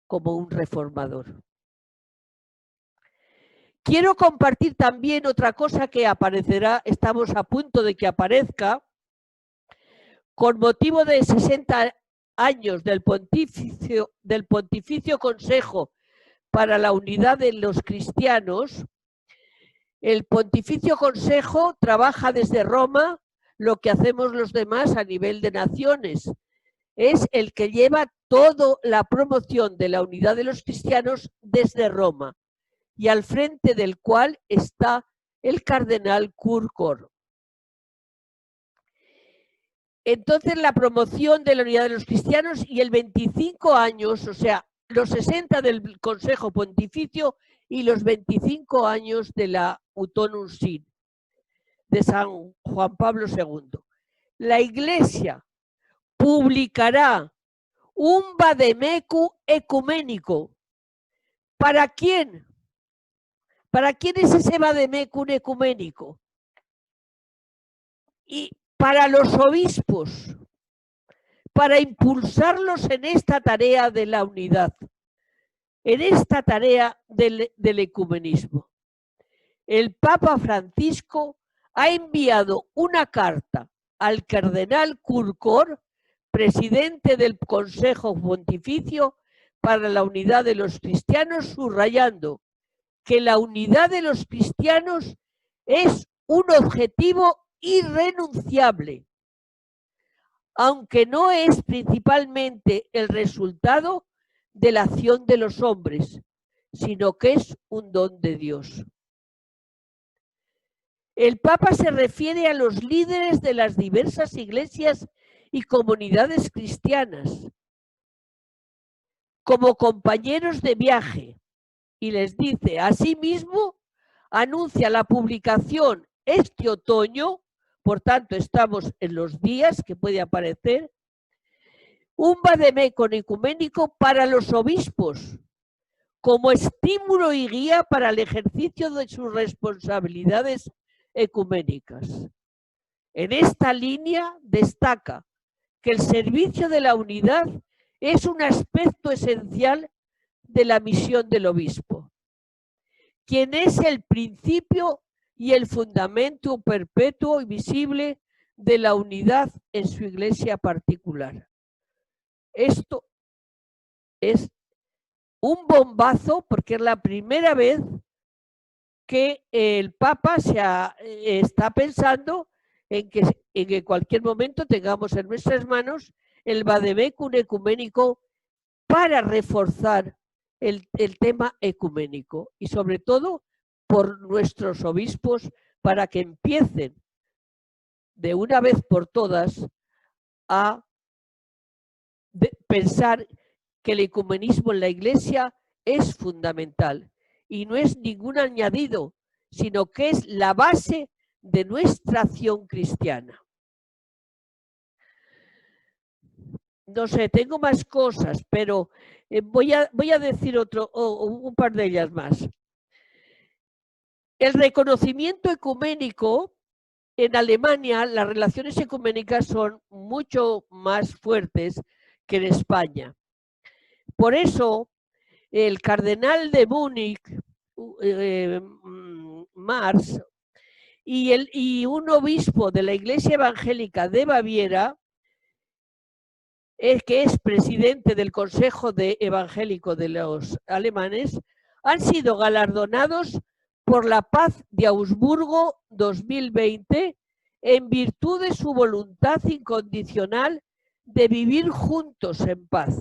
como un reformador. Quiero compartir también otra cosa que aparecerá, estamos a punto de que aparezca, con motivo de 60 años del Pontificio Consejo para la Unidad de los Cristianos. El Pontificio Consejo trabaja desde Roma lo que hacemos los demás a nivel de naciones. Es el que lleva toda la promoción de la unidad de los cristianos desde Roma, y al frente del cual está el cardenal Kurkor. Entonces, la promoción de la unidad de los cristianos y el 25 años, o sea, los 60 del Consejo Pontificio y los 25 años de la Utonum Sin, de San Juan Pablo II. La Iglesia publicará un vademecum ecuménico. ¿Para quién? ¿Para quién es ese vademecum ecuménico? Y para los obispos, para impulsarlos en esta tarea de la unidad, en esta tarea del ecumenismo. El Papa Francisco ha enviado una carta al cardenal Kurkor, presidente del Consejo Pontificio para la Unidad de los Cristianos, subrayando que la unidad de los cristianos es un objetivo irrenunciable, aunque no es principalmente el resultado de la acción de los hombres, sino que es un don de Dios. El Papa se refiere a los líderes de las diversas iglesias y comunidades cristianas como compañeros de viaje y les dice, asimismo, anuncia la publicación este otoño, por tanto estamos en los días que puede aparecer, un vademecum ecuménico para los obispos, como estímulo y guía para el ejercicio de sus responsabilidades ecuménicas. En esta línea destaca que el servicio de la unidad es un aspecto esencial de la misión del obispo, quien es el principio y el fundamento perpetuo y visible de la unidad en su iglesia particular. Esto es un bombazo porque es la primera vez que el Papa está pensando en que en cualquier momento tengamos en nuestras manos el vademecum ecuménico para reforzar el tema ecuménico y sobre todo por nuestros obispos para que empiecen de una vez por todas a pensar que el ecumenismo en la Iglesia es fundamental y no es ningún añadido, sino que es la base de nuestra acción cristiana. No sé, tengo más cosas, pero voy a decir un par de ellas más. El reconocimiento ecuménico en Alemania, las relaciones ecuménicas son mucho más fuertes que en España. Por eso, el cardenal de Múnich, Mars, y un obispo de la Iglesia Evangélica de Baviera, que es presidente del Consejo Evangélico de los alemanes, han sido galardonados por la Paz de Augsburgo 2020 en virtud de su voluntad incondicional de vivir juntos en paz.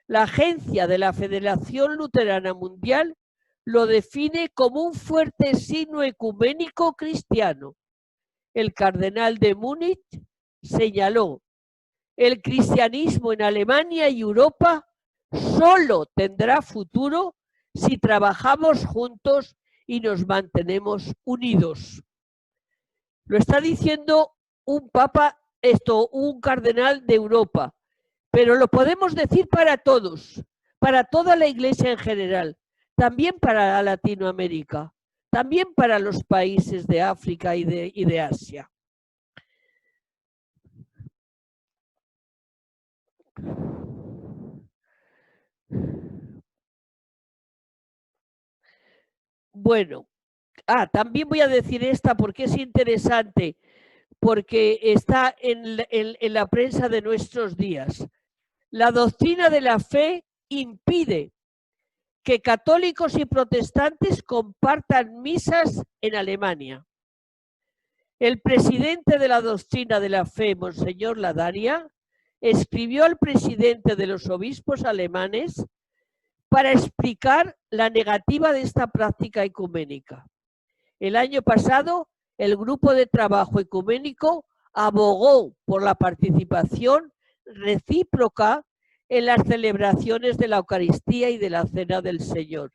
La agencia de la Federación Luterana Mundial lo define como un fuerte signo ecuménico cristiano. El cardenal de Múnich señaló: el cristianismo en Alemania y Europa solo tendrá futuro si trabajamos juntos y nos mantenemos unidos. Lo está diciendo un papa, un cardenal de Europa, pero lo podemos decir para todos, para toda la Iglesia en general, también para Latinoamérica, también para los países de África y de Asia. Bueno, también voy a decir esta porque es interesante, porque está en la prensa de nuestros días. La doctrina de la fe impide que católicos y protestantes compartan misas en Alemania. El presidente de la Doctrina de la Fe, Monseñor Ladaria, escribió al presidente de los obispos alemanes para explicar la negativa de esta práctica ecuménica. El año pasado, el grupo de trabajo ecuménico abogó por la participación recíproca en las celebraciones de la Eucaristía y de la Cena del Señor.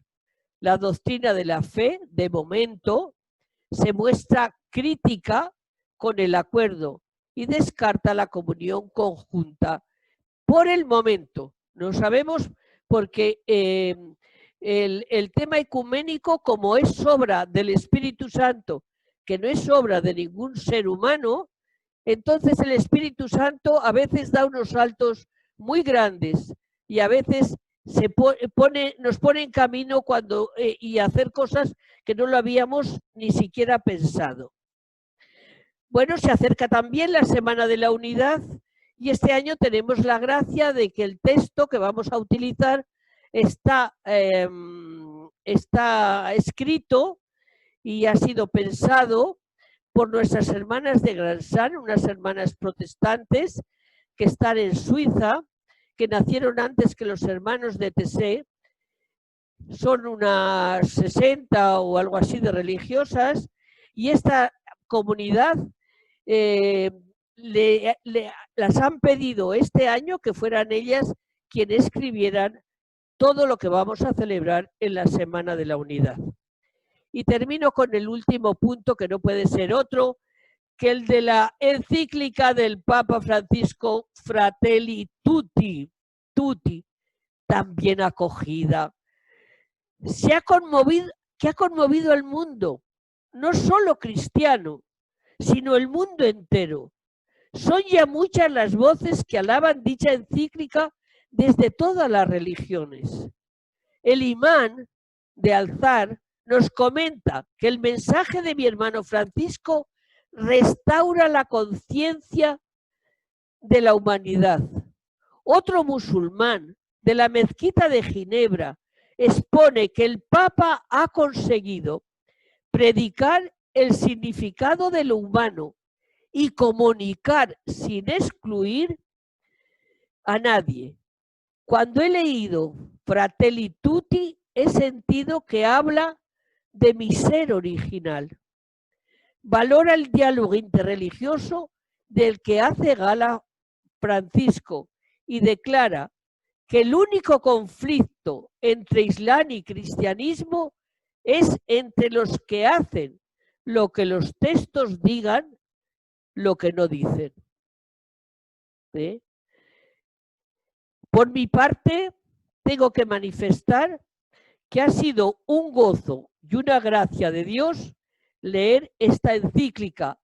La Doctrina de la Fe, de momento, se muestra crítica con el acuerdo y descarta la comunión conjunta. Por el momento, no sabemos porque el tema ecuménico, como es obra del Espíritu Santo, que no es obra de ningún ser humano, entonces el Espíritu Santo a veces da unos saltos muy grandes y a veces nos pone en camino y hacer cosas que no lo habíamos ni siquiera pensado. Bueno, se acerca también la Semana de la Unidad y este año tenemos la gracia de que el texto que vamos a utilizar está escrito y ha sido pensado por nuestras hermanas de Gransan, unas hermanas protestantes que están en Suiza, que nacieron antes que los hermanos de Tessé. Son unas 60 o algo así de religiosas, y esta comunidad las han pedido este año que fueran ellas quienes escribieran todo lo que vamos a celebrar en la Semana de la Unidad. Y termino con el último punto, que no puede ser otro que el de la encíclica del Papa Francisco Fratelli Tutti, también acogida. Que ha conmovido al mundo, no solo cristiano, sino el mundo entero. Son ya muchas las voces que alaban dicha encíclica desde todas las religiones. El imán de Alzar nos comenta que el mensaje de mi hermano Francisco restaura la conciencia de la humanidad. Otro musulmán de la mezquita de Ginebra expone que el Papa ha conseguido predicar el significado de lo humano y comunicar sin excluir a nadie. Cuando he leído Fratelli Tutti, he sentido que habla de mi ser original. Valora el diálogo interreligioso del que hace gala Francisco y declara que el único conflicto entre Islam y cristianismo es entre los que hacen lo que los textos digan, lo que no dicen. ¿Eh? Por mi parte, tengo que manifestar que ha sido un gozo y una gracia de Dios leer esta encíclica,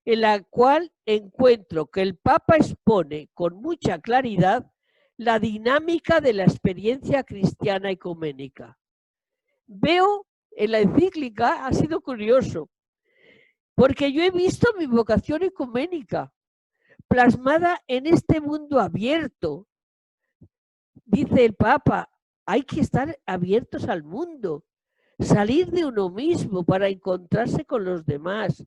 en la cual encuentro que el Papa expone con mucha claridad la dinámica de la experiencia cristiana ecuménica. Veo en la encíclica, ha sido curioso, porque yo he visto mi vocación ecuménica plasmada en este mundo abierto. Dice el Papa, hay que estar abiertos al mundo, salir de uno mismo para encontrarse con los demás,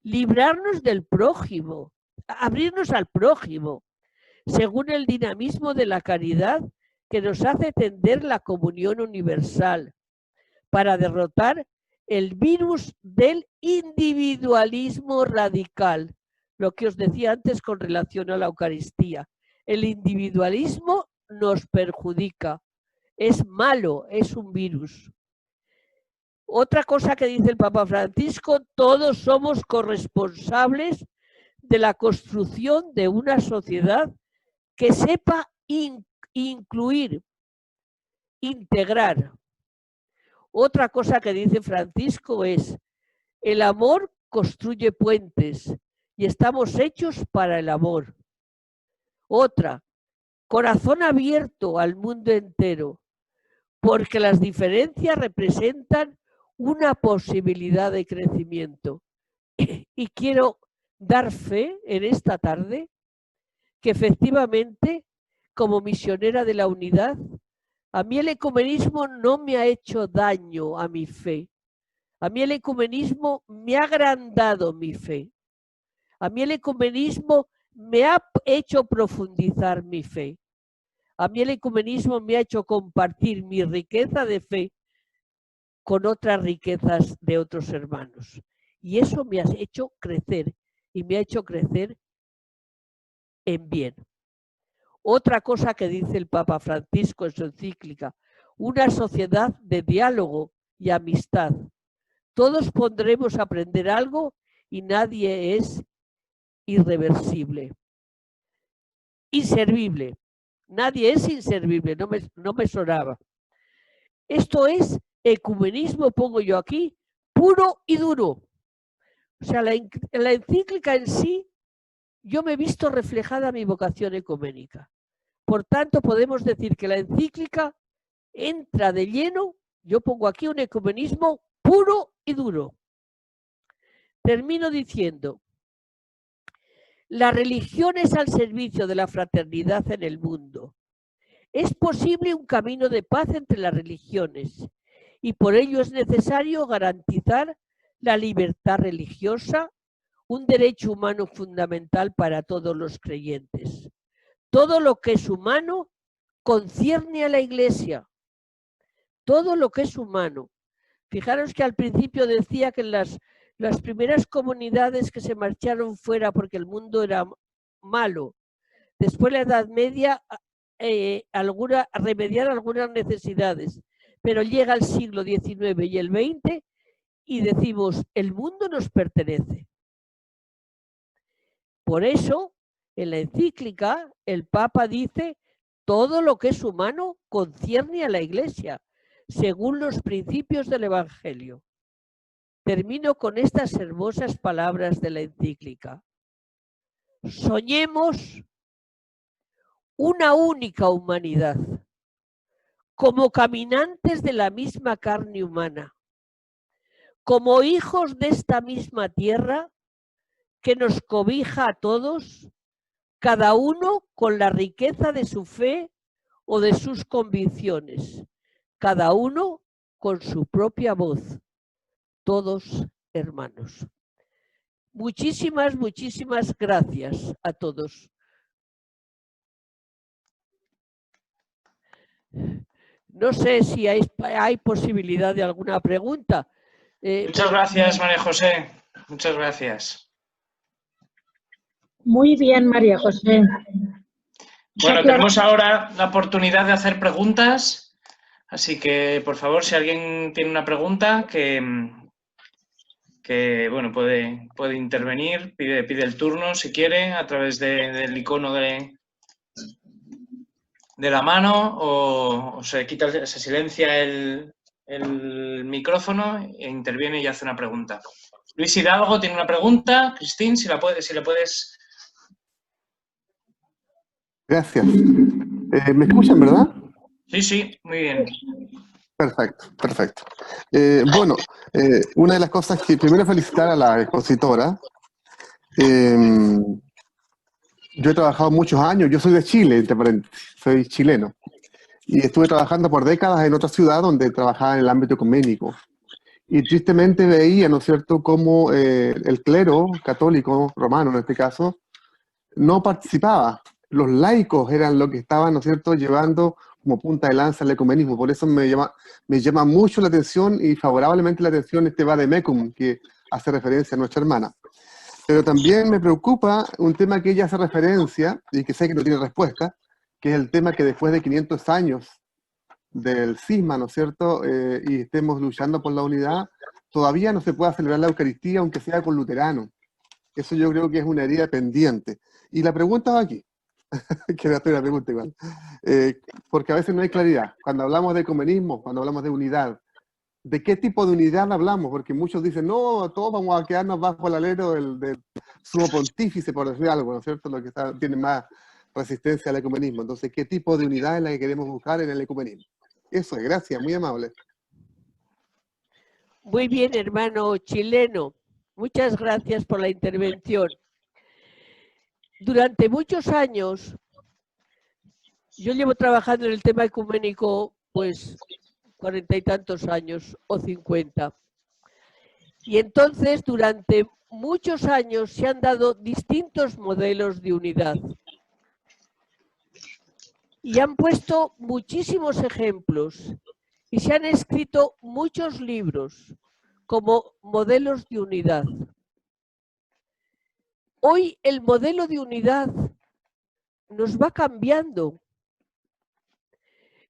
librarnos del prójimo, abrirnos al prójimo, según el dinamismo de la caridad que nos hace tender la comunión universal, para derrotar el virus del individualismo radical, lo que os decía antes con relación a la Eucaristía. El individualismo nos perjudica, es malo, es un virus. Otra cosa que dice el Papa Francisco, todos somos corresponsables de la construcción de una sociedad que sepa incluir, integrar. Otra cosa que dice Francisco es, el amor construye puentes y estamos hechos para el amor. Otra, corazón abierto al mundo entero, porque las diferencias representan una posibilidad de crecimiento. Y quiero dar fe en esta tarde que efectivamente, como misionera de la unidad, A mí el ecumenismo no me ha hecho daño a mi fe. A mí el ecumenismo me ha agrandado mi fe. A mí el ecumenismo me ha hecho profundizar mi fe. A mí el ecumenismo me ha hecho compartir mi riqueza de fe con otras riquezas de otros hermanos. Y eso me ha hecho crecer, y me ha hecho crecer en bien. Otra cosa que dice el Papa Francisco en su encíclica: una sociedad de diálogo y amistad. Todos podremos aprender algo y nadie es irreversible. Inservible. Nadie es inservible, no me sonaba. Esto es ecumenismo, pongo yo aquí, puro y duro. O sea, la encíclica en sí, yo me he visto reflejada mi vocación ecuménica. Por tanto, podemos decir que la encíclica entra de lleno, yo pongo aquí un ecumenismo puro y duro. Termino diciendo: la religión es al servicio de la fraternidad en el mundo. Es posible un camino de paz entre las religiones y por ello es necesario garantizar la libertad religiosa, un derecho humano fundamental para todos los creyentes. Todo lo que es humano concierne a la Iglesia. Todo lo que es humano. Fijaros que al principio decía que en las primeras comunidades que se marcharon fuera porque el mundo era malo, después la Edad Media, remediar algunas necesidades, pero llega el siglo XIX y el XX y decimos, el mundo nos pertenece. Por eso, en la encíclica, el Papa dice: todo lo que es humano concierne a la Iglesia, según los principios del Evangelio. Termino con estas hermosas palabras de la encíclica. Soñemos una única humanidad, como caminantes de la misma carne humana, como hijos de esta misma tierra que nos cobija a todos, cada uno con la riqueza de su fe o de sus convicciones, cada uno con su propia voz, todos hermanos. Muchísimas, muchísimas gracias a todos. No sé si hay posibilidad de alguna pregunta. Muchas gracias, María José. Muchas gracias. Muy bien, María José. Bueno, tenemos ahora la oportunidad de hacer preguntas, así que, por favor, si alguien tiene una pregunta que bueno, puede intervenir, pide el turno si quiere a través del icono de la mano o se silencia el micrófono e interviene y hace una pregunta. Luis Hidalgo tiene una pregunta. Cristín, si le puedes... Gracias. ¿Me escuchan, verdad? Sí, muy bien. Perfecto, perfecto. Bueno, una de las cosas que primero felicitar a la expositora. Yo he trabajado muchos años, yo soy de Chile, entre paréntesis, soy chileno. Y estuve trabajando por décadas en otra ciudad donde trabajaba en el ámbito ecuménico. Y tristemente veía, ¿no es cierto?, cómo el clero católico, romano en este caso, no participaba. Los laicos eran los que estaban, ¿no es cierto?, llevando como punta de lanza el ecumenismo. Por eso me llama mucho la atención y favorablemente la atención este vademecum que hace referencia a nuestra hermana. Pero también me preocupa un tema que ella hace referencia y que sé que no tiene respuesta, que es el tema que después de 500 años del cisma, ¿no es cierto?, y estemos luchando por la unidad, todavía no se puede celebrar la Eucaristía aunque sea con luteranos. Eso yo creo que es una herida pendiente. Y la pregunta va aquí, que no estoy la pregunta igual, porque a veces no hay claridad. Cuando hablamos de ecumenismo, cuando hablamos de unidad, ¿de qué tipo de unidad hablamos? Porque muchos dicen, no, todos vamos a quedarnos bajo el alero del sumo pontífice, por decir algo, ¿no es cierto?, lo que tiene más resistencia al ecumenismo. Entonces, ¿qué tipo de unidad es la que queremos buscar en el ecumenismo? Eso es, gracias, muy amable. Muy bien, hermano chileno. Muchas gracias por la intervención. Durante muchos años, yo llevo trabajando en el tema ecuménico pues 40 y tantos años o 50. Y entonces durante muchos años se han dado distintos modelos de unidad. Y han puesto muchísimos ejemplos y se han escrito muchos libros como modelos de unidad. Hoy el modelo de unidad nos va cambiando.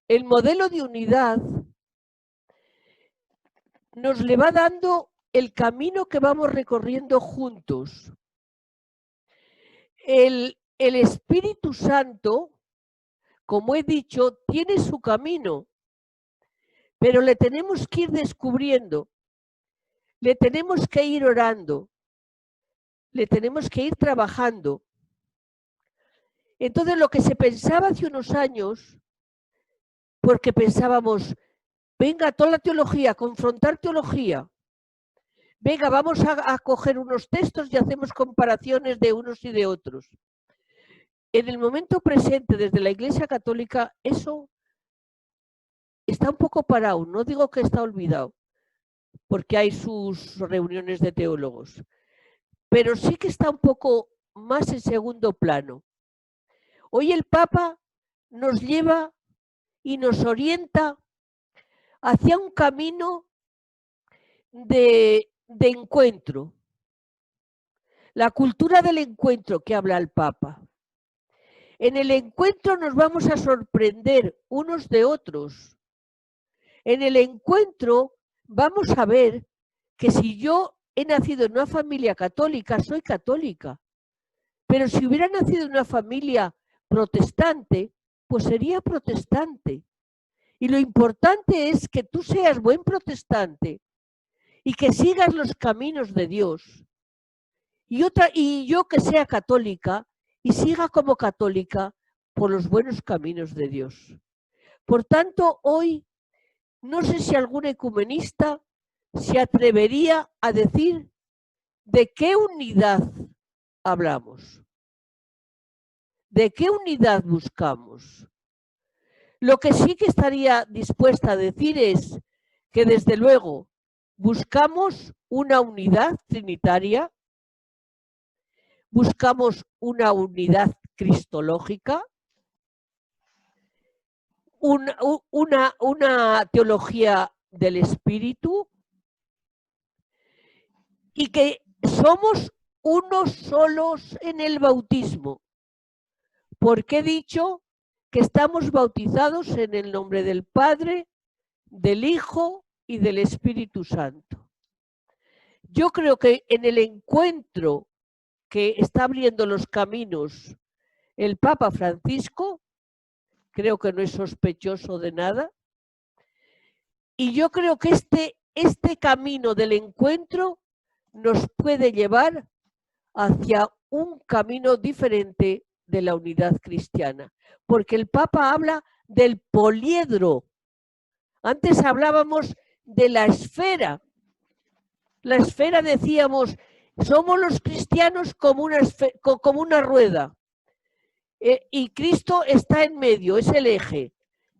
El modelo de unidad nos le va dando el camino que vamos recorriendo juntos. El Espíritu Santo, como he dicho, tiene su camino, pero le tenemos que ir descubriendo, le tenemos que ir orando, le tenemos que ir trabajando. Entonces, lo que se pensaba hace unos años, porque pensábamos, venga, toda la teología, confrontar teología, venga, vamos a coger unos textos y hacemos comparaciones de unos y de otros. En el momento presente, desde la Iglesia Católica, eso está un poco parado. No digo que está olvidado, porque hay sus reuniones de teólogos, pero sí que está un poco más en segundo plano. Hoy el Papa nos lleva y nos orienta hacia un camino de encuentro. La cultura del encuentro que habla el Papa. En el encuentro nos vamos a sorprender unos de otros. En el encuentro vamos a ver que si yo he nacido en una familia católica, soy católica. Pero si hubiera nacido en una familia protestante, pues sería protestante. Y lo importante es que tú seas buen protestante y que sigas los caminos de Dios. Y yo que sea católica y siga como católica por los buenos caminos de Dios. Por tanto, hoy no sé si algún ecumenista se atrevería a decir de qué unidad hablamos, de qué unidad buscamos. Lo que sí que estaría dispuesta a decir es que desde luego buscamos una unidad trinitaria, buscamos una unidad cristológica, una teología del espíritu y que somos unos solos en el bautismo, porque he dicho que estamos bautizados en el nombre del Padre, del Hijo y del Espíritu Santo. Yo creo que en el encuentro que está abriendo los caminos el Papa Francisco, creo que no es sospechoso de nada, y yo creo que este camino del encuentro nos puede llevar hacia un camino diferente de la unidad cristiana, porque el Papa habla del poliedro. Antes hablábamos de la esfera. La esfera, decíamos, somos los cristianos como una rueda. Y Cristo está en medio, es el eje.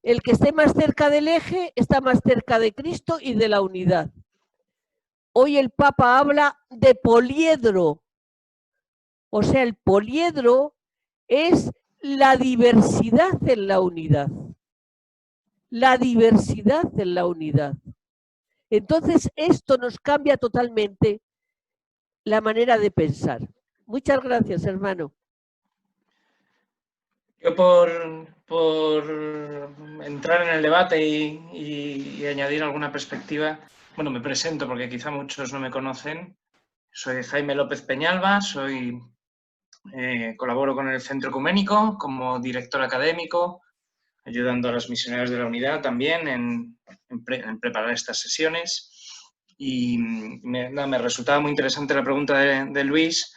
El que esté más cerca del eje está más cerca de Cristo y de la unidad. Hoy el Papa habla de poliedro. O sea, el poliedro es la diversidad en la unidad. La diversidad en la unidad. Entonces, esto nos cambia totalmente la manera de pensar. Muchas gracias, hermano. Yo por entrar en el debate y añadir alguna perspectiva, bueno, me presento porque quizá muchos no me conocen. Soy Jaime López Peñalba, colaboro con el Centro Ecuménico como director académico, ayudando a los misioneros de la unidad también en preparar estas sesiones. Y me resultaba muy interesante la pregunta de Luis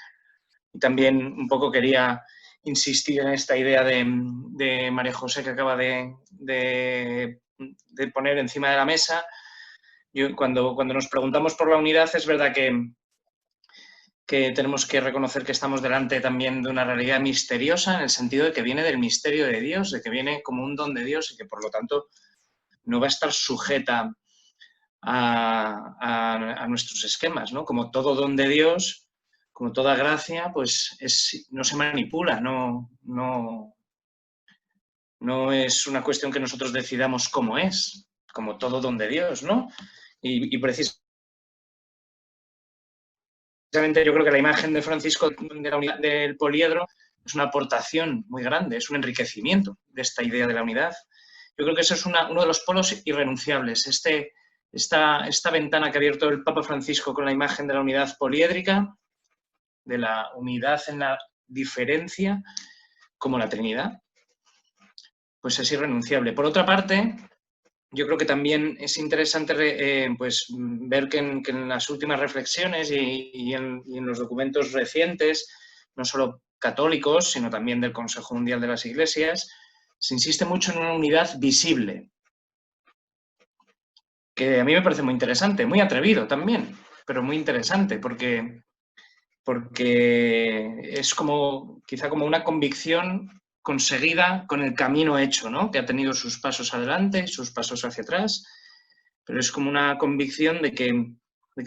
y también un poco quería insistir en esta idea de María José que acaba de poner encima de la mesa. Cuando nos preguntamos por la unidad, es verdad que tenemos que reconocer que estamos delante también de una realidad misteriosa, en el sentido de que viene del misterio de Dios, de que viene como un don de Dios y que por lo tanto no va a estar sujeta a nuestros esquemas, ¿no? Como todo don de Dios, como toda gracia, pues no se manipula, no es una cuestión que nosotros decidamos cómo es, como todo don de Dios, ¿no? Y precisamente yo creo que la imagen de Francisco de la unidad del poliedro es una aportación muy grande, es un enriquecimiento de esta idea de la unidad. Yo creo que eso es uno de los polos irrenunciables, esta ventana que ha abierto el Papa Francisco con la imagen de la unidad poliédrica, de la unidad en la diferencia, como la Trinidad, pues es irrenunciable. Por otra parte, yo creo que también es interesante pues, ver que en las últimas reflexiones y en los documentos recientes, no solo católicos, sino también del Consejo Mundial de las Iglesias, se insiste mucho en una unidad visible, que a mí me parece muy interesante, muy atrevido también, pero muy interesante, porque es como, quizá como una convicción conseguida con el camino hecho, ¿no? Que ha tenido sus pasos adelante, sus pasos hacia atrás, pero es como una convicción de que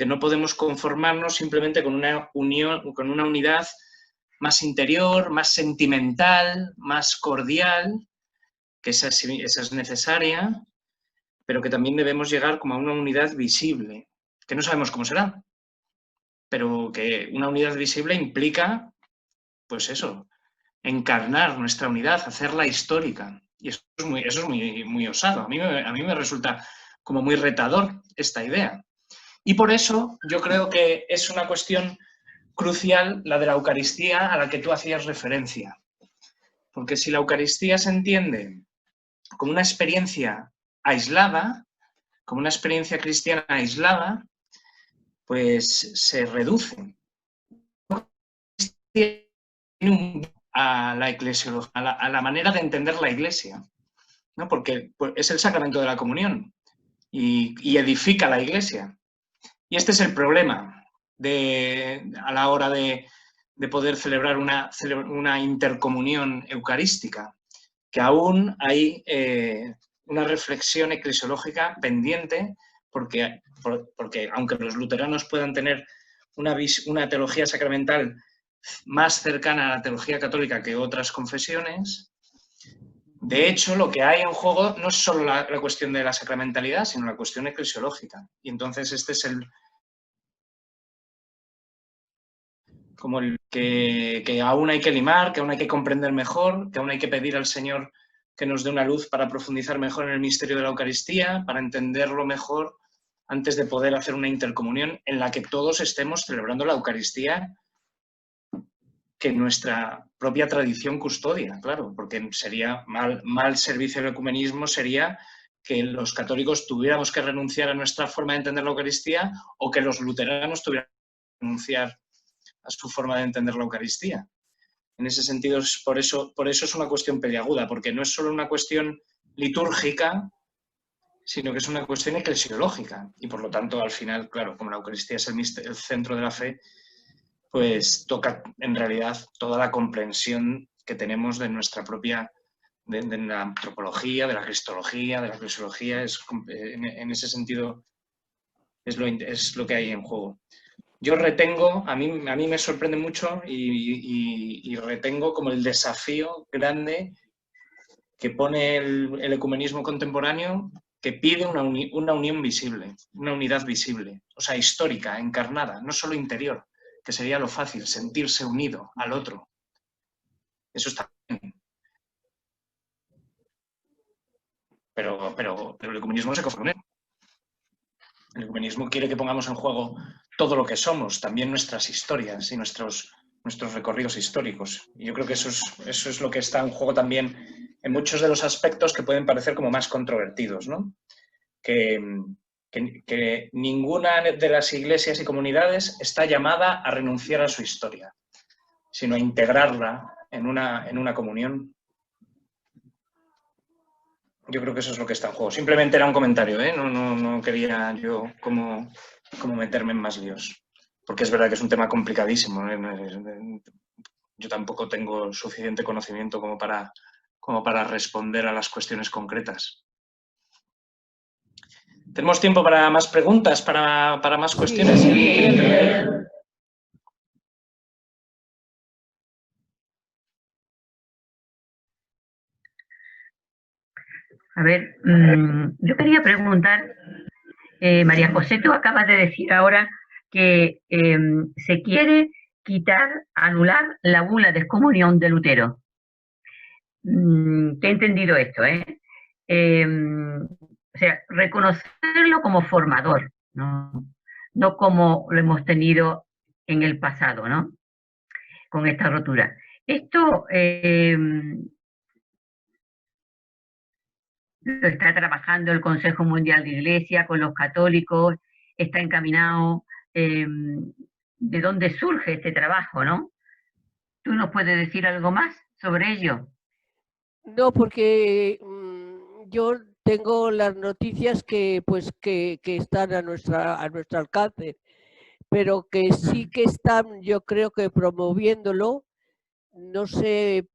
no podemos conformarnos simplemente con una unión, con una unidad más interior, más sentimental, más cordial, que esa es necesaria, pero que también debemos llegar como a una unidad visible, que no sabemos cómo será, pero que una unidad visible implica, pues eso, encarnar nuestra unidad, hacerla histórica. Y eso es muy osado. A mí me resulta como muy retador esta idea. Y por eso yo creo que es una cuestión crucial la de la Eucaristía a la que tú hacías referencia. Porque si la Eucaristía se entiende como una experiencia aislada, como una experiencia cristiana aislada, pues se reduce a la eclesiología, a la manera de entender la Iglesia, ¿no? Porque es el sacramento de la comunión y edifica la Iglesia. Y este es el problema a la hora de poder celebrar una intercomunión eucarística, que aún hay una reflexión eclesiológica pendiente, porque aunque los luteranos puedan tener una teología sacramental más cercana a la teología católica que otras confesiones, de hecho, lo que hay en juego no es solo la cuestión de la sacramentalidad, sino la cuestión eclesiológica. Y entonces este es como el que aún hay que limar, que aún hay que comprender mejor, que aún hay que pedir al Señor que nos dé una luz para profundizar mejor en el misterio de la Eucaristía, para entenderlo mejor antes de poder hacer una intercomunión en la que todos estemos celebrando la Eucaristía que nuestra propia tradición custodia, claro, porque sería mal servicio del ecumenismo sería que los católicos tuviéramos que renunciar a nuestra forma de entender la Eucaristía o que los luteranos tuvieran que renunciar a su forma de entender la Eucaristía. En ese sentido, por eso es una cuestión peliaguda, porque no es solo una cuestión litúrgica, sino que es una cuestión eclesiológica. Y por lo tanto, al final, claro, como la Eucaristía es el centro de la fe, pues toca en realidad toda la comprensión que tenemos de nuestra propia, de la antropología, de la cristología, de la eclesiología. En ese sentido es lo que hay en juego. Yo retengo, a mí me sorprende mucho y retengo como el desafío grande que pone el ecumenismo contemporáneo, que pide una unión visible, una unidad visible, o sea, histórica, encarnada, no solo interior, que sería lo fácil, sentirse unido al otro. Eso está bien. Pero el ecumenismo se confunde. El ecumenismo quiere que pongamos en juego todo lo que somos, también nuestras historias y nuestros recorridos históricos. Y yo creo que eso es lo que está en juego también en muchos de los aspectos que pueden parecer como más controvertidos, ¿no? Que ninguna de las iglesias y comunidades está llamada a renunciar a su historia, sino a integrarla en una comunión. Yo creo que eso es lo que está en juego. Simplemente era un comentario, ¿eh? No quería yo como meterme en más líos. Porque es verdad que es un tema complicadísimo, ¿eh? Yo tampoco tengo suficiente conocimiento como para responder a las cuestiones concretas. Tenemos tiempo para más preguntas, para más cuestiones. Sí. Si alguien quiere intervenir. A ver, yo quería preguntar, María José, tú acabas de decir ahora que se quiere anular la bula de excomunión de Lutero. Te he entendido esto, ¿eh? O sea, reconocerlo como formador, ¿no? No como lo hemos tenido en el pasado, ¿no? Con esta rotura. Esto lo está trabajando el Consejo Mundial de Iglesia con los católicos, está encaminado. ¿De dónde surge este trabajo, no? ¿Tú nos puedes decir algo más sobre ello? No, porque yo tengo las noticias que están a nuestro alcance, pero que sí que están, yo creo que promoviéndolo. No sé,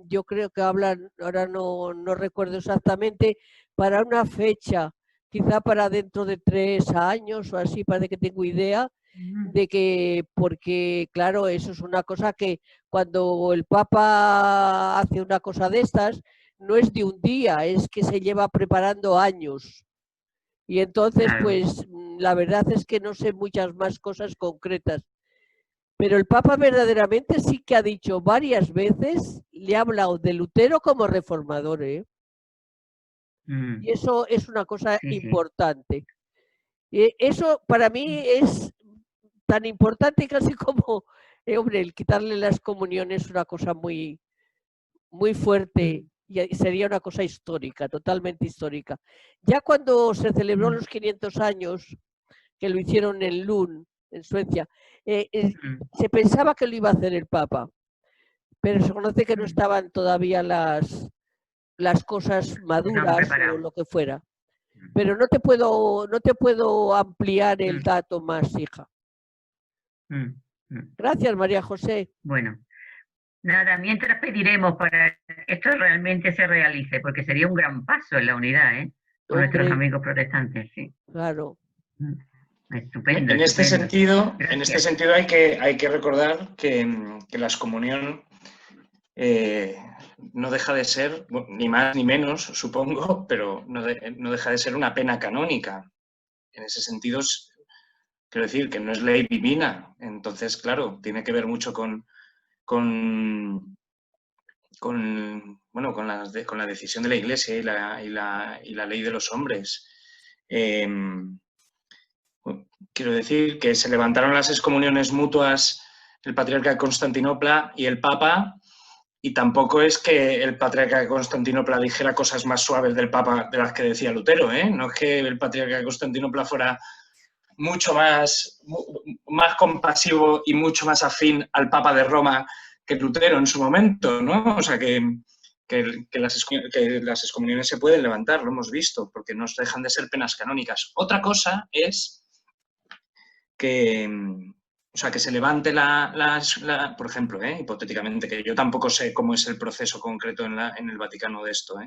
yo creo que hablan, ahora no recuerdo exactamente, para una fecha, quizá para dentro de 3 años o así, parece que tengo idea de que, porque claro, eso es una cosa que cuando el Papa hace una cosa de estas, no es de un día, es que se lleva preparando años. Y entonces, Claro. pues la verdad es que no sé muchas más cosas concretas. Pero el Papa verdaderamente sí que ha dicho varias veces, le ha hablado de Lutero como reformador, ¿eh? Y eso es una cosa importante. Eso para mí es tan importante casi como, hombre, el quitarle las comuniones es una cosa muy, muy fuerte y sería una cosa histórica, totalmente histórica. Ya cuando se celebró los 500 años, que lo hicieron en Lund, en Suecia, se pensaba que lo iba a hacer el Papa, pero se conoce que no estaban todavía las cosas maduras o lo que fuera. Pero no te puedo ampliar el dato más, hija. Gracias, María José. Bueno, nada, mientras pediremos para que esto realmente se realice, porque sería un gran paso en la unidad, ¿eh? Con nuestros amigos protestantes, sí. Claro. Estupendo. En este sentido hay que recordar que la excomunión no deja de ser, ni más ni menos, supongo, pero no deja de ser una pena canónica. En ese sentido, quiero decir que no es ley divina. Entonces, claro, tiene que ver mucho con la decisión de la Iglesia y la ley de los hombres. Quiero decir que se levantaron las excomuniones mutuas el patriarca de Constantinopla y el Papa, y tampoco es que el patriarca de Constantinopla dijera cosas más suaves del Papa de las que decía Lutero, ¿eh? No es que el patriarca de Constantinopla fuera mucho más compasivo y mucho más afín al Papa de Roma que Lutero en su momento, ¿no? O sea, que las excomuniones se pueden levantar, lo hemos visto, porque no dejan de ser penas canónicas. Otra cosa es que se levante por ejemplo, hipotéticamente, que yo tampoco sé cómo es el proceso concreto en el Vaticano de esto, O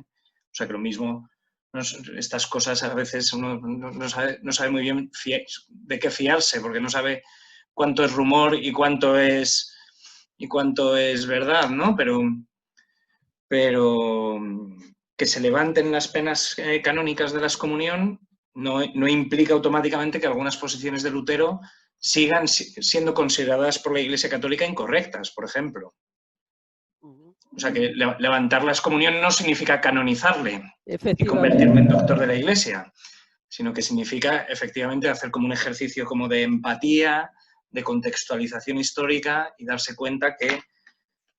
sea, que lo mismo, estas cosas a veces uno no sabe muy bien de qué fiarse, porque no sabe cuánto es rumor y cuánto es verdad, ¿no? Pero que se levanten las penas canónicas de la excomunión no implica automáticamente que algunas posiciones de Lutero sigan siendo consideradas por la Iglesia Católica incorrectas, por ejemplo. O sea, que levantar la excomunión no significa canonizarle y convertirle en doctor de la Iglesia, sino que significa efectivamente hacer como un ejercicio como de empatía, de contextualización histórica y darse cuenta que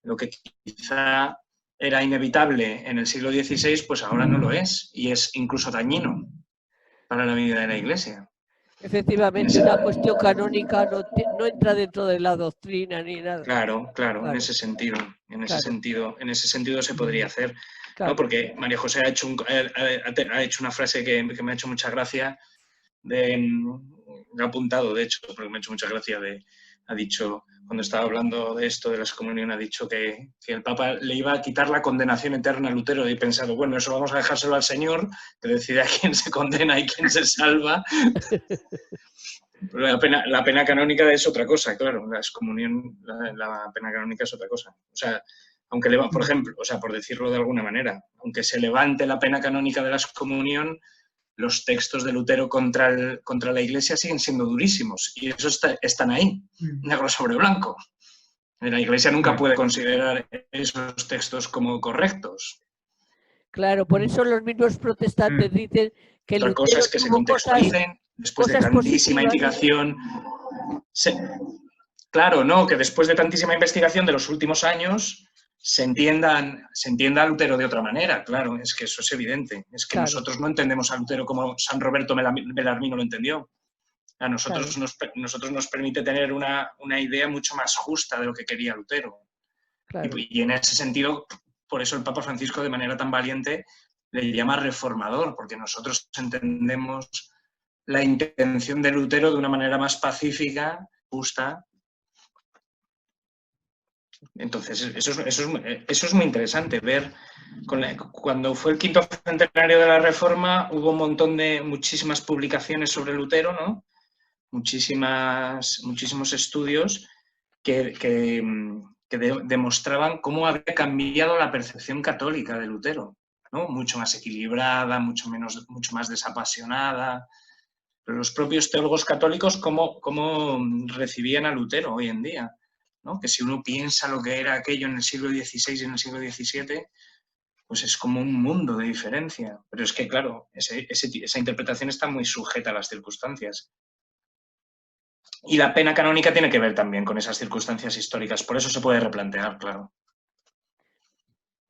lo que quizá era inevitable en el siglo XVI, pues ahora no lo es, y es incluso dañino para la vida de la Iglesia. Efectivamente, una cuestión canónica no entra dentro de la doctrina ni nada. Claro, en ese sentido. En ese sentido se podría hacer. Claro. ¿No? Porque María José ha hecho una frase que me ha hecho mucha gracia, lo he apuntado, de hecho, porque me ha hecho mucha gracia, ha dicho, cuando estaba hablando de esto, de la excomunión, ha dicho que el Papa le iba a quitar la condenación eterna a Lutero, y he pensado, bueno, eso vamos a dejárselo al Señor, que decide a quién se condena y quién se salva. La pena canónica es otra cosa, claro, la excomunión, la pena canónica es otra cosa. O sea, aunque por ejemplo, o sea, por decirlo de alguna manera, aunque se levante la pena canónica de la excomunión, los textos de Lutero contra la Iglesia siguen siendo durísimos, y esos están ahí, negro sobre blanco. La Iglesia nunca puede considerar esos textos como correctos. Claro, por eso los mismos protestantes dicen que Otra Lutero cosa es que se tuvo contextualicen después de cosas tantísima positivas. investigación. Claro, no, que después de tantísima investigación de los últimos años se entienda a Lutero de otra manera, claro, es que eso es evidente. Es que Claro. nosotros no entendemos a Lutero como San Roberto Bellarmino lo entendió. A nosotros, Claro. nos permite tener una idea mucho más justa de lo que quería Lutero. Claro. Y en ese sentido, por eso el Papa Francisco, de manera tan valiente, le llama reformador, porque nosotros entendemos la intención de Lutero de una manera más pacífica, justa. Entonces, eso es muy interesante, ver, cuando fue el 5º centenario de la Reforma, hubo muchísimas publicaciones sobre Lutero, ¿no? Muchísimos estudios que demostraban cómo había cambiado la percepción católica de Lutero, ¿no? Mucho más equilibrada, mucho más desapasionada. Pero los propios teólogos católicos, ¿cómo recibían a Lutero hoy en día? ¿No? Que si uno piensa lo que era aquello en el siglo XVI y en el siglo XVII, pues es como un mundo de diferencia. Pero es que, claro, esa interpretación está muy sujeta a las circunstancias. Y la pena canónica tiene que ver también con esas circunstancias históricas. Por eso se puede replantear, claro.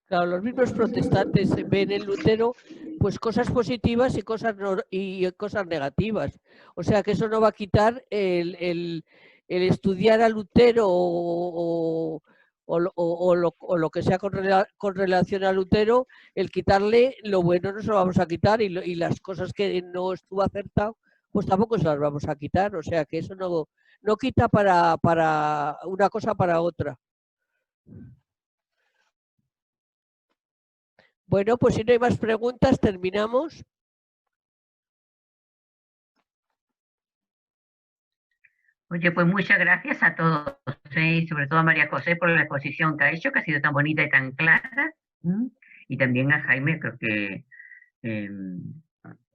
Claro, los mismos protestantes ven en Lutero pues cosas positivas y cosas negativas. O sea que eso no va a quitar el estudiar a Lutero o lo que sea con relación a Lutero, el quitarle lo bueno no se lo vamos a quitar, y las cosas que no estuvo acertado, pues tampoco se las vamos a quitar. O sea que eso no quita para una cosa para otra. Bueno, pues si no hay más preguntas, terminamos. Oye, pues muchas gracias a todos, y sobre todo a María José por la exposición que ha hecho, que ha sido tan bonita y tan clara. Y también a Jaime, creo que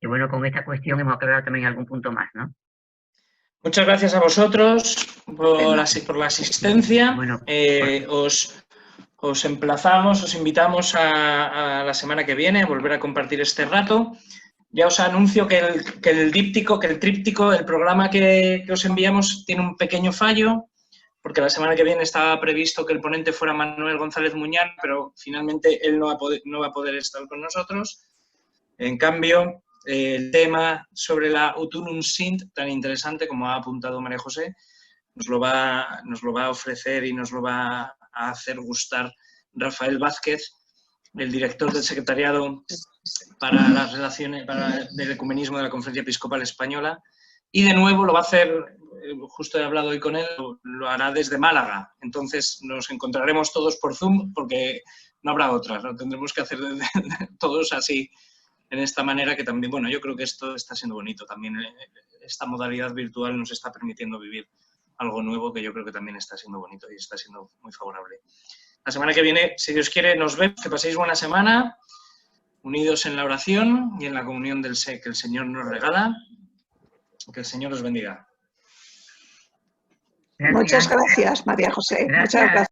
bueno, con esta cuestión hemos aclarado también algún punto más, ¿no? Muchas gracias a vosotros por la asistencia. Bueno, os emplazamos, os invitamos a la semana que viene a volver a compartir este rato. Ya os anuncio que el tríptico, el programa que os enviamos tiene un pequeño fallo, porque la semana que viene estaba previsto que el ponente fuera Manuel González Muñán, pero finalmente él no va a poder estar con nosotros. En cambio, el tema sobre la Utunum Sint, tan interesante como ha apuntado María José, nos lo va a ofrecer y nos lo va a hacer gustar Rafael Vázquez, el director del secretariado para las relaciones del ecumenismo de la Conferencia Episcopal Española, y de nuevo lo va a hacer, justo he hablado hoy con él, lo hará desde Málaga. Entonces nos encontraremos todos por Zoom, porque no habrá otra, lo tendremos que hacer todos así, en esta manera, que también, bueno, yo creo que esto está siendo bonito también. Esta modalidad virtual nos está permitiendo vivir algo nuevo que yo creo que también está siendo bonito y está siendo muy favorable. La semana que viene, si Dios quiere, nos vemos. Que paséis buena semana, unidos en la oración y en la comunión que el Señor nos regala. Que el Señor os bendiga. gracias. Muchas gracias, María José. Gracias. Muchas gracias.